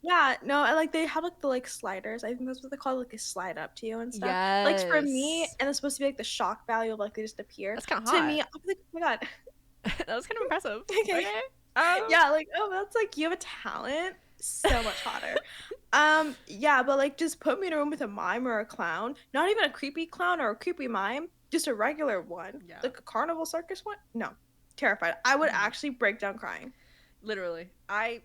Yeah, no, I like they have like the like sliders. I think that's what they call it, like they slide up to you and stuff. Like for me, Yes. and it's supposed to be like the shock value of like they just appear. That's kind of To hot. me, I'm like, oh my god. That was kind of impressive. Okay. Okay. Yeah, like oh that's like you have a talent. So much hotter. Yeah, but like just put me in a room with a mime or a clown. Not even a creepy clown or a creepy mime, just a regular one. Yeah. Like a carnival circus one? No. Terrified. I would actually break down crying. Literally. Mm-mm.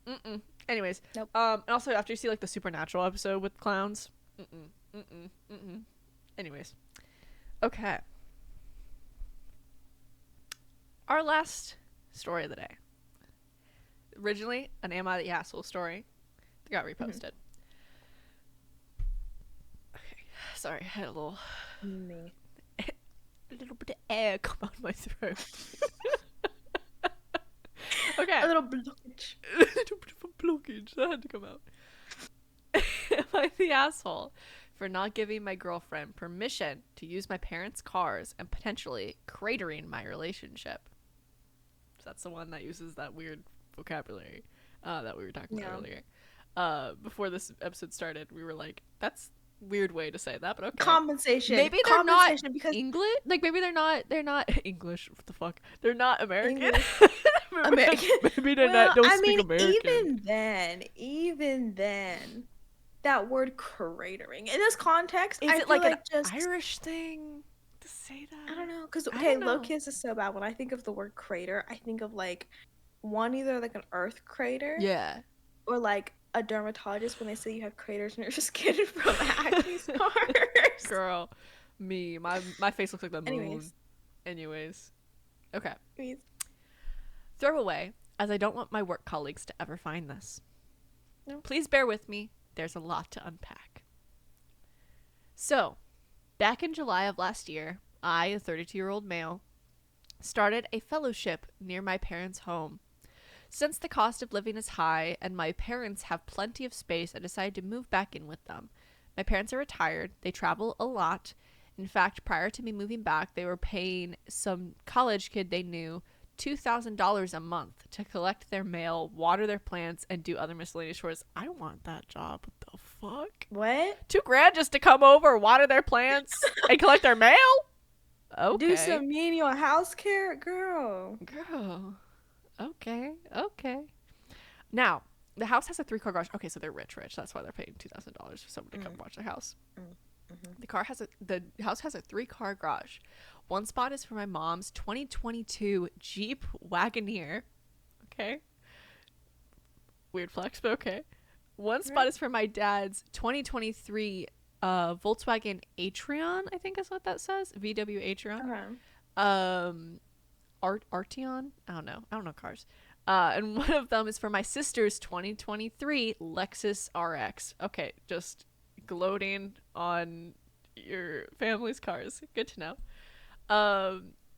Mm-mm. Anyways. Nope. And also after you see like the Supernatural episode with clowns. Mm-mm. Mm-mm. Mm-mm. Anyways. Okay. Our last story of the day. Originally, an Am I the Asshole story. That got reposted. Okay. Sorry, I had a little bit of air come out of my throat. Okay. A little blockage. A little bit of a blockage. That had to come out. Am I the asshole for not giving my girlfriend permission to use my parents' cars and potentially cratering my relationship? So that's the one that uses that weird vocabulary that we were talking about earlier. Before this episode started, we were like, that's weird way to say that, but okay. Compensation. Maybe they're not because English. Like maybe they're not English. What the fuck? They're not American. American. Maybe they're not. Don't speak American. Even then, that word cratering in this context, Is I it feel like an just Irish thing to say that? I don't know, because I okay, don't know. low kiss is so bad. When I think of the word crater, I think of like one either like an earth crater, Yeah. or like a dermatologist when they say you have craters in your skin from acne scars. Girl, me, my face looks like the moon. Anyways. Okay. Throw away, as I don't want my work colleagues to ever find this. No. Please bear with me. There's a lot to unpack. So, back in July of last year, I, a 32-year-old male, started a fellowship near my parents' home. Since the cost of living is high and my parents have plenty of space, I decided to move back in with them. My parents are retired. They travel a lot. In fact, prior to me moving back, they were paying some college kid they knew $2,000 a month to collect their mail, water their plants, and do other miscellaneous chores. I don't want that job. What the fuck? What? $2,000 just to come over, water their plants, and collect their mail? Okay. Do some menial house care, girl. Girl. Okay. Now, the house has a 3-car garage. Okay, so they're rich. That's why they're paying $2,000 for someone to come watch the house. The house has a 3-car garage. One spot is for my mom's 2022 Jeep Wagoneer. Okay. Weird flex, but okay. One spot is for my dad's 2023 Volkswagen Atrion, I think is what that says. VW Atrion. Arteon? I don't know cars. And one of them is for my sister's 2023 Lexus RX. Okay, just gloating on your family's cars. Good to know.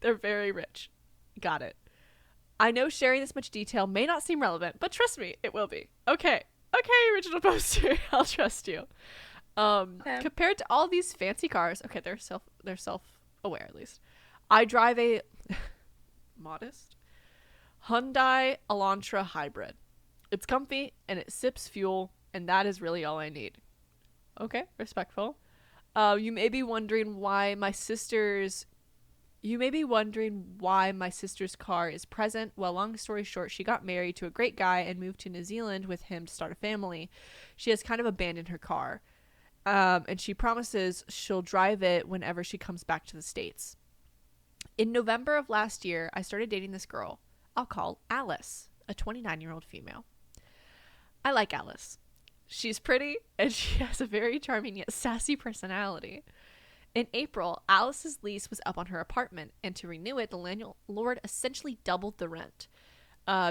They're very rich. Got it. I know sharing this much detail may not seem relevant, but trust me, it will be. Okay, original poster. I'll trust you. Compared to all these fancy cars, okay, they're self-aware at least. I drive a modest Hyundai Elantra hybrid. It's comfy and it sips fuel, and that is really all I need. Okay, respectful. You may be wondering why my sister's car is present. Well, long story short, she got married to a great guy and moved to New Zealand with him to start a family. She has kind of abandoned her car. And she promises she'll drive it whenever she comes back to the States. In November of last year, I started dating this girl I'll call Alice, a 29-year-old female. I like Alice. She's pretty, and she has a very charming yet sassy personality. In April, Alice's lease was up on her apartment, and to renew it, the landlord essentially doubled the rent.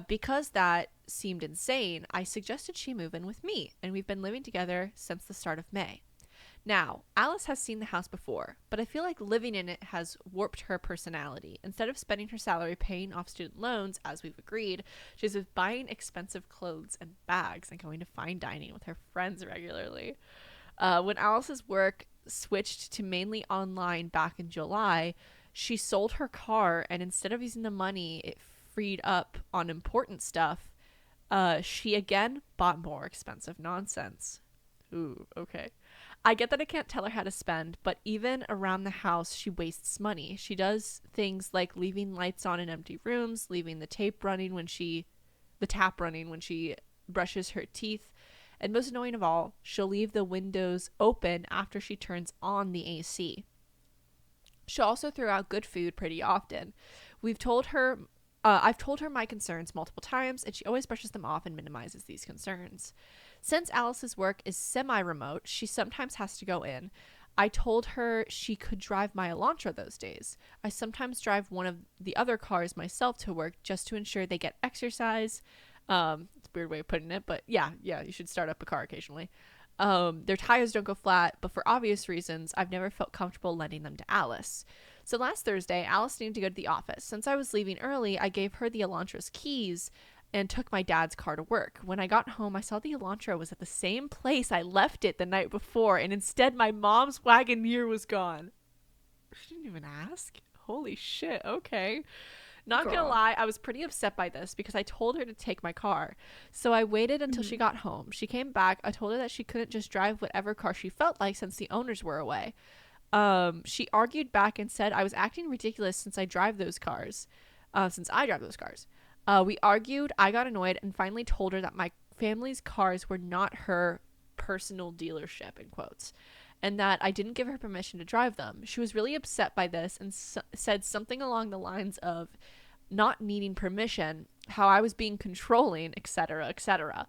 Because that seemed insane, I suggested she move in with me, and we've been living together since the start of May. Now, Alice has seen the house before, but I feel like living in it has warped her personality. Instead of spending her salary paying off student loans, as we've agreed, she's buying expensive clothes and bags and going to fine dining with her friends regularly. When Alice's work switched to mainly online back in July, she sold her car, and instead of using the money it freed up on important stuff, she again bought more expensive nonsense. Ooh, okay. I get that I can't tell her how to spend, but even around the house, she wastes money. She does things like leaving lights on in empty rooms, leaving the tap running when she brushes her teeth, and most annoying of all, she'll leave the windows open after she turns on the AC. She'll also throw out good food pretty often. We've told her I've told her my concerns multiple times, and she always brushes them off and minimizes these concerns. Since Alice's work is semi remote, she sometimes has to go in. I told her she could drive my Elantra those days. I sometimes drive one of the other cars myself to work just to ensure they get exercise. It's a weird way of putting it, but yeah, you should start up a car occasionally. Their tires don't go flat, but for obvious reasons, I've never felt comfortable lending them to Alice. So last Thursday, Alice needed to go to the office. Since I was leaving early, I gave her the Elantra's keys and took my dad's car to work. When I got home, I saw the Elantra was at the same place I left it the night before, and instead my mom's Wagoneer was gone. She didn't even ask? Holy shit, okay. Not gonna Girl. lie, I was pretty upset by this because I told her to take my car. So I waited until she Mhm. got home. She came back. I told her that she couldn't just drive whatever car she felt like since the owners were away. She argued back and said I was acting ridiculous since I drive those cars. We argued, I got annoyed, and finally told her that my family's cars were not her personal dealership, in quotes, and that I didn't give her permission to drive them. She was really upset by this and said something along the lines of not needing permission, how I was being controlling, etc., etc.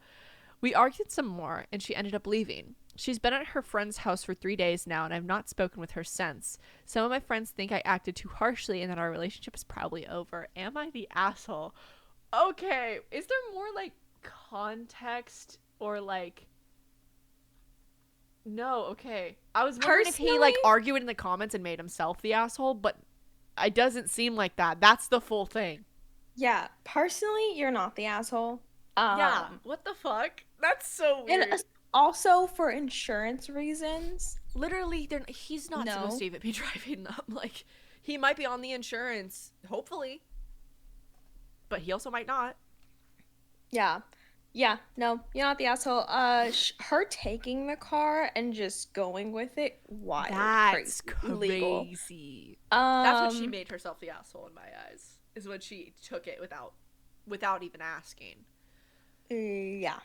We argued some more, and she ended up leaving. She's been at her friend's house for 3 days now, and I've not spoken with her since. Some of my friends think I acted too harshly and that our relationship is probably over. Am I the asshole? Okay, is there more like context or like no, okay. I was wondering if he Personally, like argued in the comments and made himself the asshole, but it doesn't seem like that. That's the full thing. yeah, personally, you're not the asshole. Yeah, Um, what the fuck? That's so and weird. also for insurance reasons, Literally, he's not supposed no. to even be driving them. Like, he might be on the insurance, hopefully, but he also might not. Yeah. Yeah, no, you're not the asshole. Her taking the car and just going with it, wild, crazy, That's illegal. crazy. That's when she Um, made herself the asshole in my eyes. Is when she took it without even asking. yeah,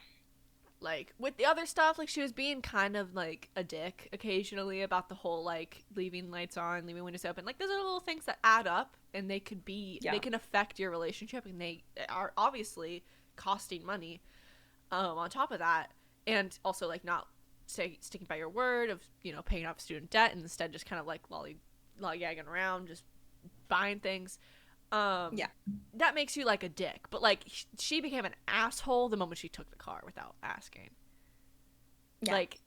Like with the other stuff, like she was being kind of like a dick occasionally about the whole like leaving lights on, leaving windows open. Like those are little things that add up and they yeah, can affect your relationship and they are obviously costing money. On top of that, and also like not sticking by your word of paying off student debt and instead just kind of like lollygagging around, just buying things. Um, yeah, that makes you like a dick. But like she became an asshole the moment she took the car without asking. yeah. Like,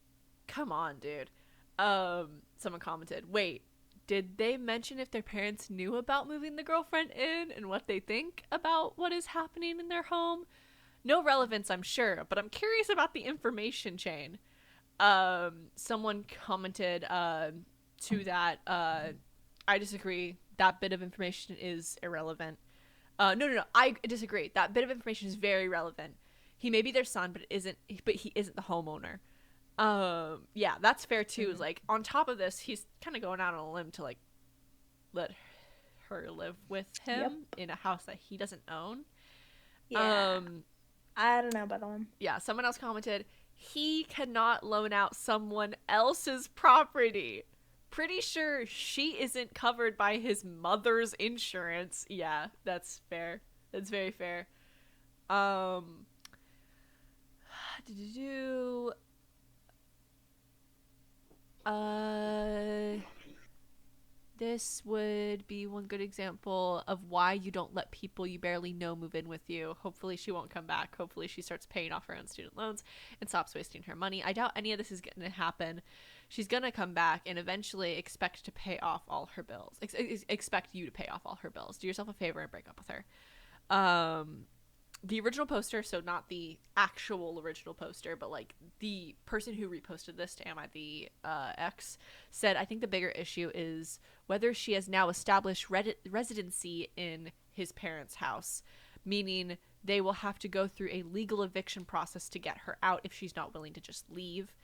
come on, dude. Someone commented, "Wait, did they mention if their parents knew about moving the girlfriend in and what they think about what is happening in their home?" No relevance, I'm sure, but I'm curious about the information chain. Someone commented to that. I disagree. That bit of information is irrelevant. No. I disagree. That bit of information is very relevant. He may be their son, but he isn't the homeowner. Yeah, that's fair too. Is Mhm. like on top of this, he's kind of going out on a limb to like let her live with Yep. him in a house that he doesn't own. Yeah. Um, I don't know about that one. yeah, someone else commented, he cannot loan out someone else's property. Pretty sure she isn't covered by his mother's insurance. Yeah, that's fair. That's very fair. Um, uh, this would be one good example of why you don't let people you barely know move in with you. Hopefully she won't come back. Hopefully she starts paying off her own student loans and stops wasting her money. I doubt any of this is going to happen. She's going to come back and eventually expect to pay off all her bills. Expect you to pay off all her bills. Do yourself a favor and break up with her. The original poster, so not the actual original poster, but like the person who reposted this to Am I the X, said, I think the bigger issue is whether she has now established residency in his parents' house, meaning they will have to go through a legal eviction process to get her out if she's not willing to just leave.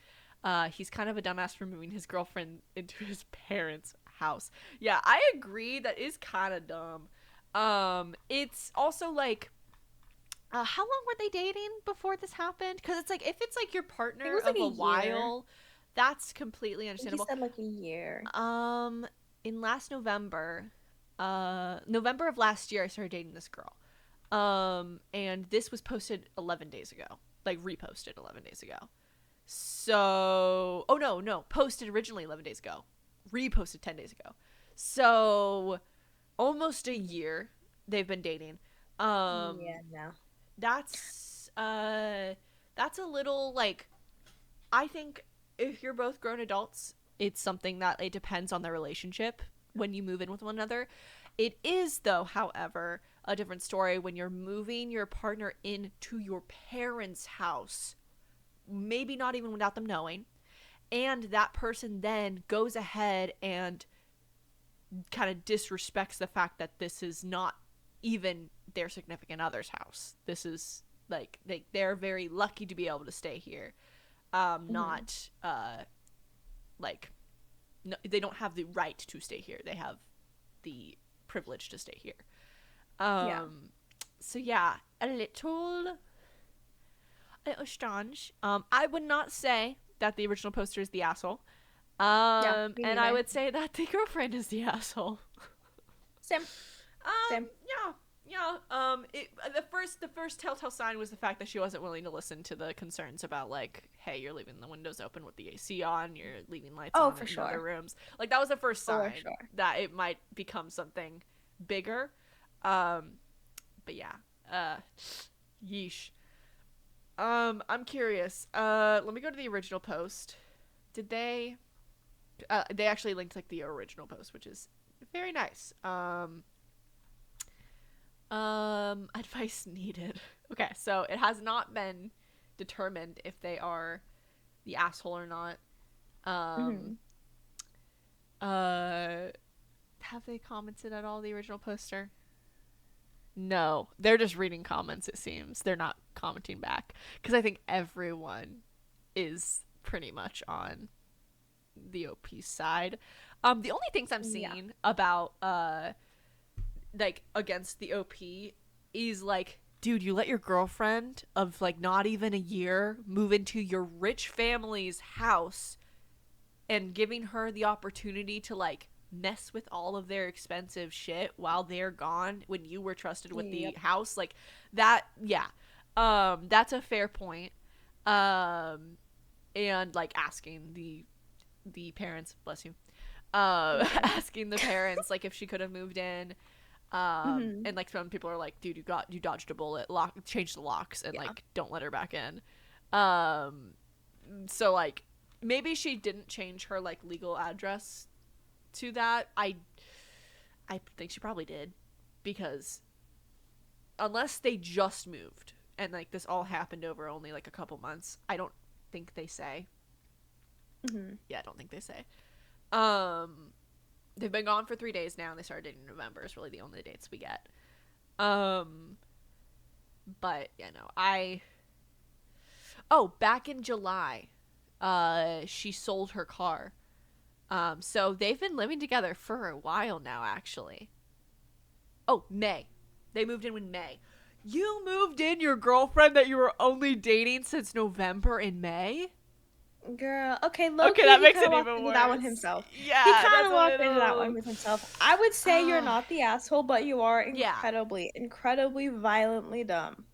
He's kind of a dumbass for moving his girlfriend into his parents' house. Yeah, I agree. That is kind of dumb. It's also like, how long were they dating before this happened? Because it's like, if it's like your partner was of like a a year. while, that's completely He understandable. said like a year. In last November, November of last year, I started dating this girl. And this was posted 11 days ago, like reposted 11 days ago. So, oh no, posted originally 11 days ago, reposted 10 days ago. So, almost a year they've been dating. Yeah, no. That's a little like, I think if you're both grown adults, it's something that it depends on the relationship when you move in with one another. It is, though, however, a different story when you're moving your partner into your parents' house, maybe not even without them knowing, and that person then goes ahead and kind of disrespects the fact that this is not even their significant other's house. This is like they're very lucky to be able to stay here. Not like, no, they don't have the right to stay here. They have the privilege to stay here. So yeah, a little strange. I would not say that the original poster is the asshole. And I would say that the girlfriend is the asshole. Same. Yeah. The first telltale sign was the fact that she wasn't willing to listen to the concerns about, like, hey, you're leaving the windows open with the AC on, you're leaving lights on for in sure. other rooms. Like, that was the first sign that it might become something bigger. But yeah. Yeesh. I'm curious. Let me go to the original post. Did they actually linked like the original post, which is very nice. Advice needed. Okay, so it has not been determined if they are the asshole or not. Have they commented at all, the original poster? No, they're just reading comments, it seems. They're not commenting back. Because I think everyone is pretty much on the OP side. The only things I'm seeing about, like, against the OP is, like, dude, you let your girlfriend of, like, not even a year move into your rich family's house and giving her the opportunity to, like, mess with all of their expensive shit while they're gone when you were trusted with the house, like that. That's a fair point. And like asking the parents, bless you, asking the parents like if she could have moved in, and like some people are like, dude, you dodged a bullet, change the locks and like don't let her back in. So like maybe she didn't change her like legal address to that. I think she probably did, because unless they just moved and like this all happened over only like a couple months, I don't think they say. I don't think they say. They've been gone for 3 days now, and they started dating in November is really the only dates we get. But yeah, no, back in July, she sold her car. So they've been living together for a while now, actually. Oh, May. They moved in May. You moved in your girlfriend that you were only dating since November and May? Girl, okay, look. Okay, that makes it even worse. That one himself. Yeah, he kind of walked into that one with himself. I would say you're not the asshole, but you are incredibly violently dumb.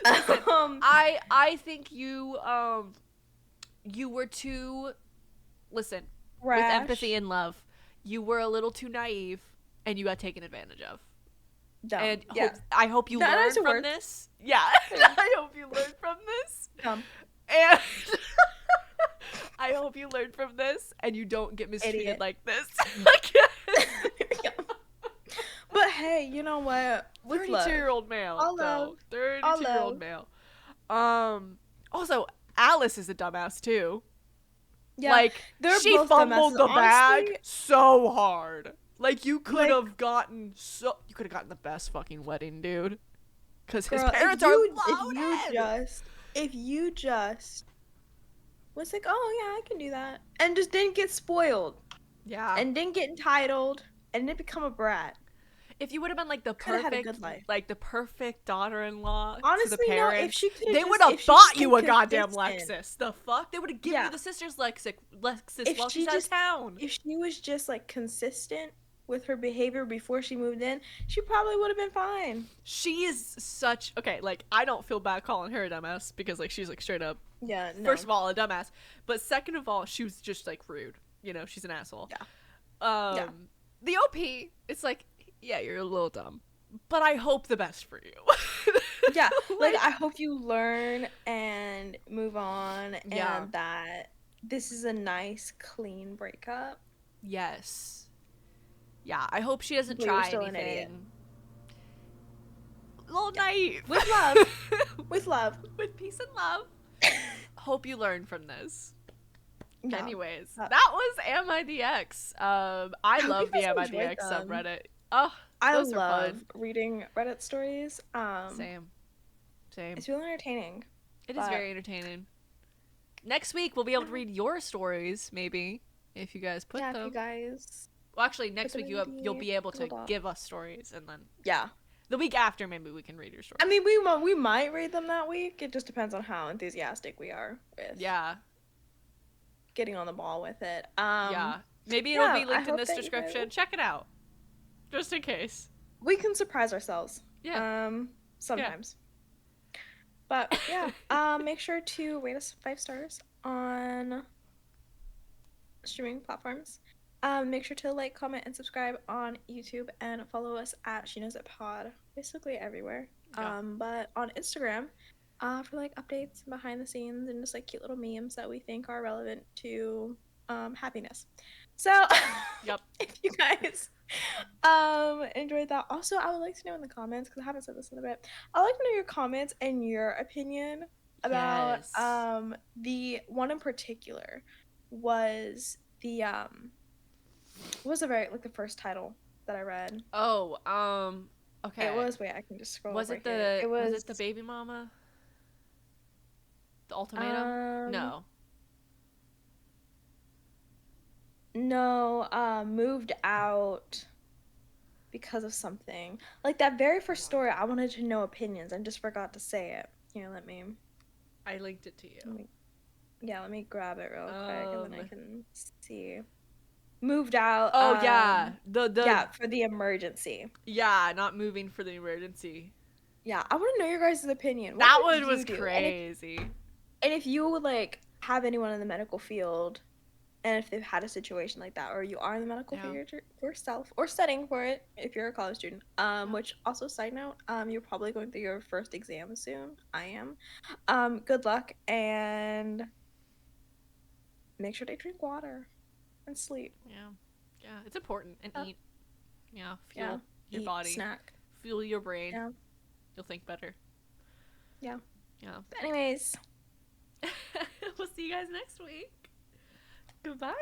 Listen, I think you were too, listen, rash. with empathy and love, you were a little too naive and you got taken advantage of. Dumb. And Yeah. I hope you That learn is a from word. this. Yeah. Yeah. I hope you learn from this. Dumb. And I hope you learn from this and you don't get mistreated Idiot. like this again. Yeah. But hey, you know what? With love. 32-year-old male. All though. love. All 32-year-old love. male. Also, Alice is a dumbass too. Yeah. Like, They're she both fumbled dumbasses. the bag Honestly, so hard. Like, you could like, have gotten the best fucking wedding, dude. Because his girl, parents are if you just was like, oh yeah, I can do that, and just didn't get spoiled, Yeah. and didn't get entitled, and didn't become a brat. If you would have been like the Could have had a good life. daughter-in-law to Honestly, the no. parents, If she could, they would have bought you a goddamn Lexus. The fuck? They would have given Yeah. you the sister's Lexus If while she she's out of just- town. If she was just like consistent with her behavior before she moved in, she probably would have been fine. She is such like, I don't feel bad calling her a dumbass because like she's like straight up, Yeah. No. first of all, a dumbass, but second of all, she was just like rude. You know, she's an asshole. Yeah. Yeah. The OP, it's like, yeah, you're a little dumb, but I hope the best for you. Yeah. Like, I hope you learn and move on, Yeah. and that this is a nice, clean breakup. Yes. Yeah, I hope she doesn't But you're try still an idiot. anything. A little naive. With love. With love. With peace and love. Hope you learn from this. No. Anyways, that was Am I the X? I hope love you the guys Am I the enjoyed X them. subreddit. Oh, I those are love fun. reading Reddit stories. Same. It's really entertaining. It is very entertaining. Next week we'll be able to read your stories, maybe, if you guys put yeah, them. if you guys. Well, actually, next them week in you'll be able to Google Doc. give us stories, and then Yeah. the week after maybe we can read your story. I mean, we might read them that week. It just depends on how enthusiastic we are with Yeah. getting on the ball with it. Yeah. Maybe it'll be I linked in hope this that you description. guys- Check it out. Just in case. We can surprise ourselves. Yeah. Sometimes. But yeah, make sure to rate us 5 stars on streaming platforms. Make sure to like, comment, and subscribe on YouTube, and follow us at sheknowsit pod, basically everywhere. Yeah. But on Instagram, for like updates behind the scenes and just like cute little memes that we think are relevant to happiness. So Yep. if you guys enjoyed that, also I would like to know in the comments, because I haven't said this in a bit, I'd like to know your comments and your opinion about Yes. the one in particular was the what was the first title that I read? Oh, okay. It was, wait, I can just scroll Was over it here. the was it the baby mama? The ultimatum? No. No, moved out because of something. Like that very first story, I wanted to know opinions and just forgot to say it. Here, let me I linked it to you. let me grab it real quick, and then I can see. Moved out. Oh yeah. Yeah, for the emergency. Yeah, not moving for the emergency. Yeah, I want to know your guys' opinion. What That did one was you do? crazy. And if you would like have anyone in the medical field, and if they've had a situation like that, or you are in the medical field yourself, or studying for it if you're a college student, which also, side note, you're probably going through your first exam soon. I am. Good luck, and make sure they drink water and sleep. Yeah, it's important. And eat. Yeah, fuel your Eat, body. snack. Fuel your brain. Yeah. You'll think better. Yeah. But anyways, we'll see you guys next week. Goodbye.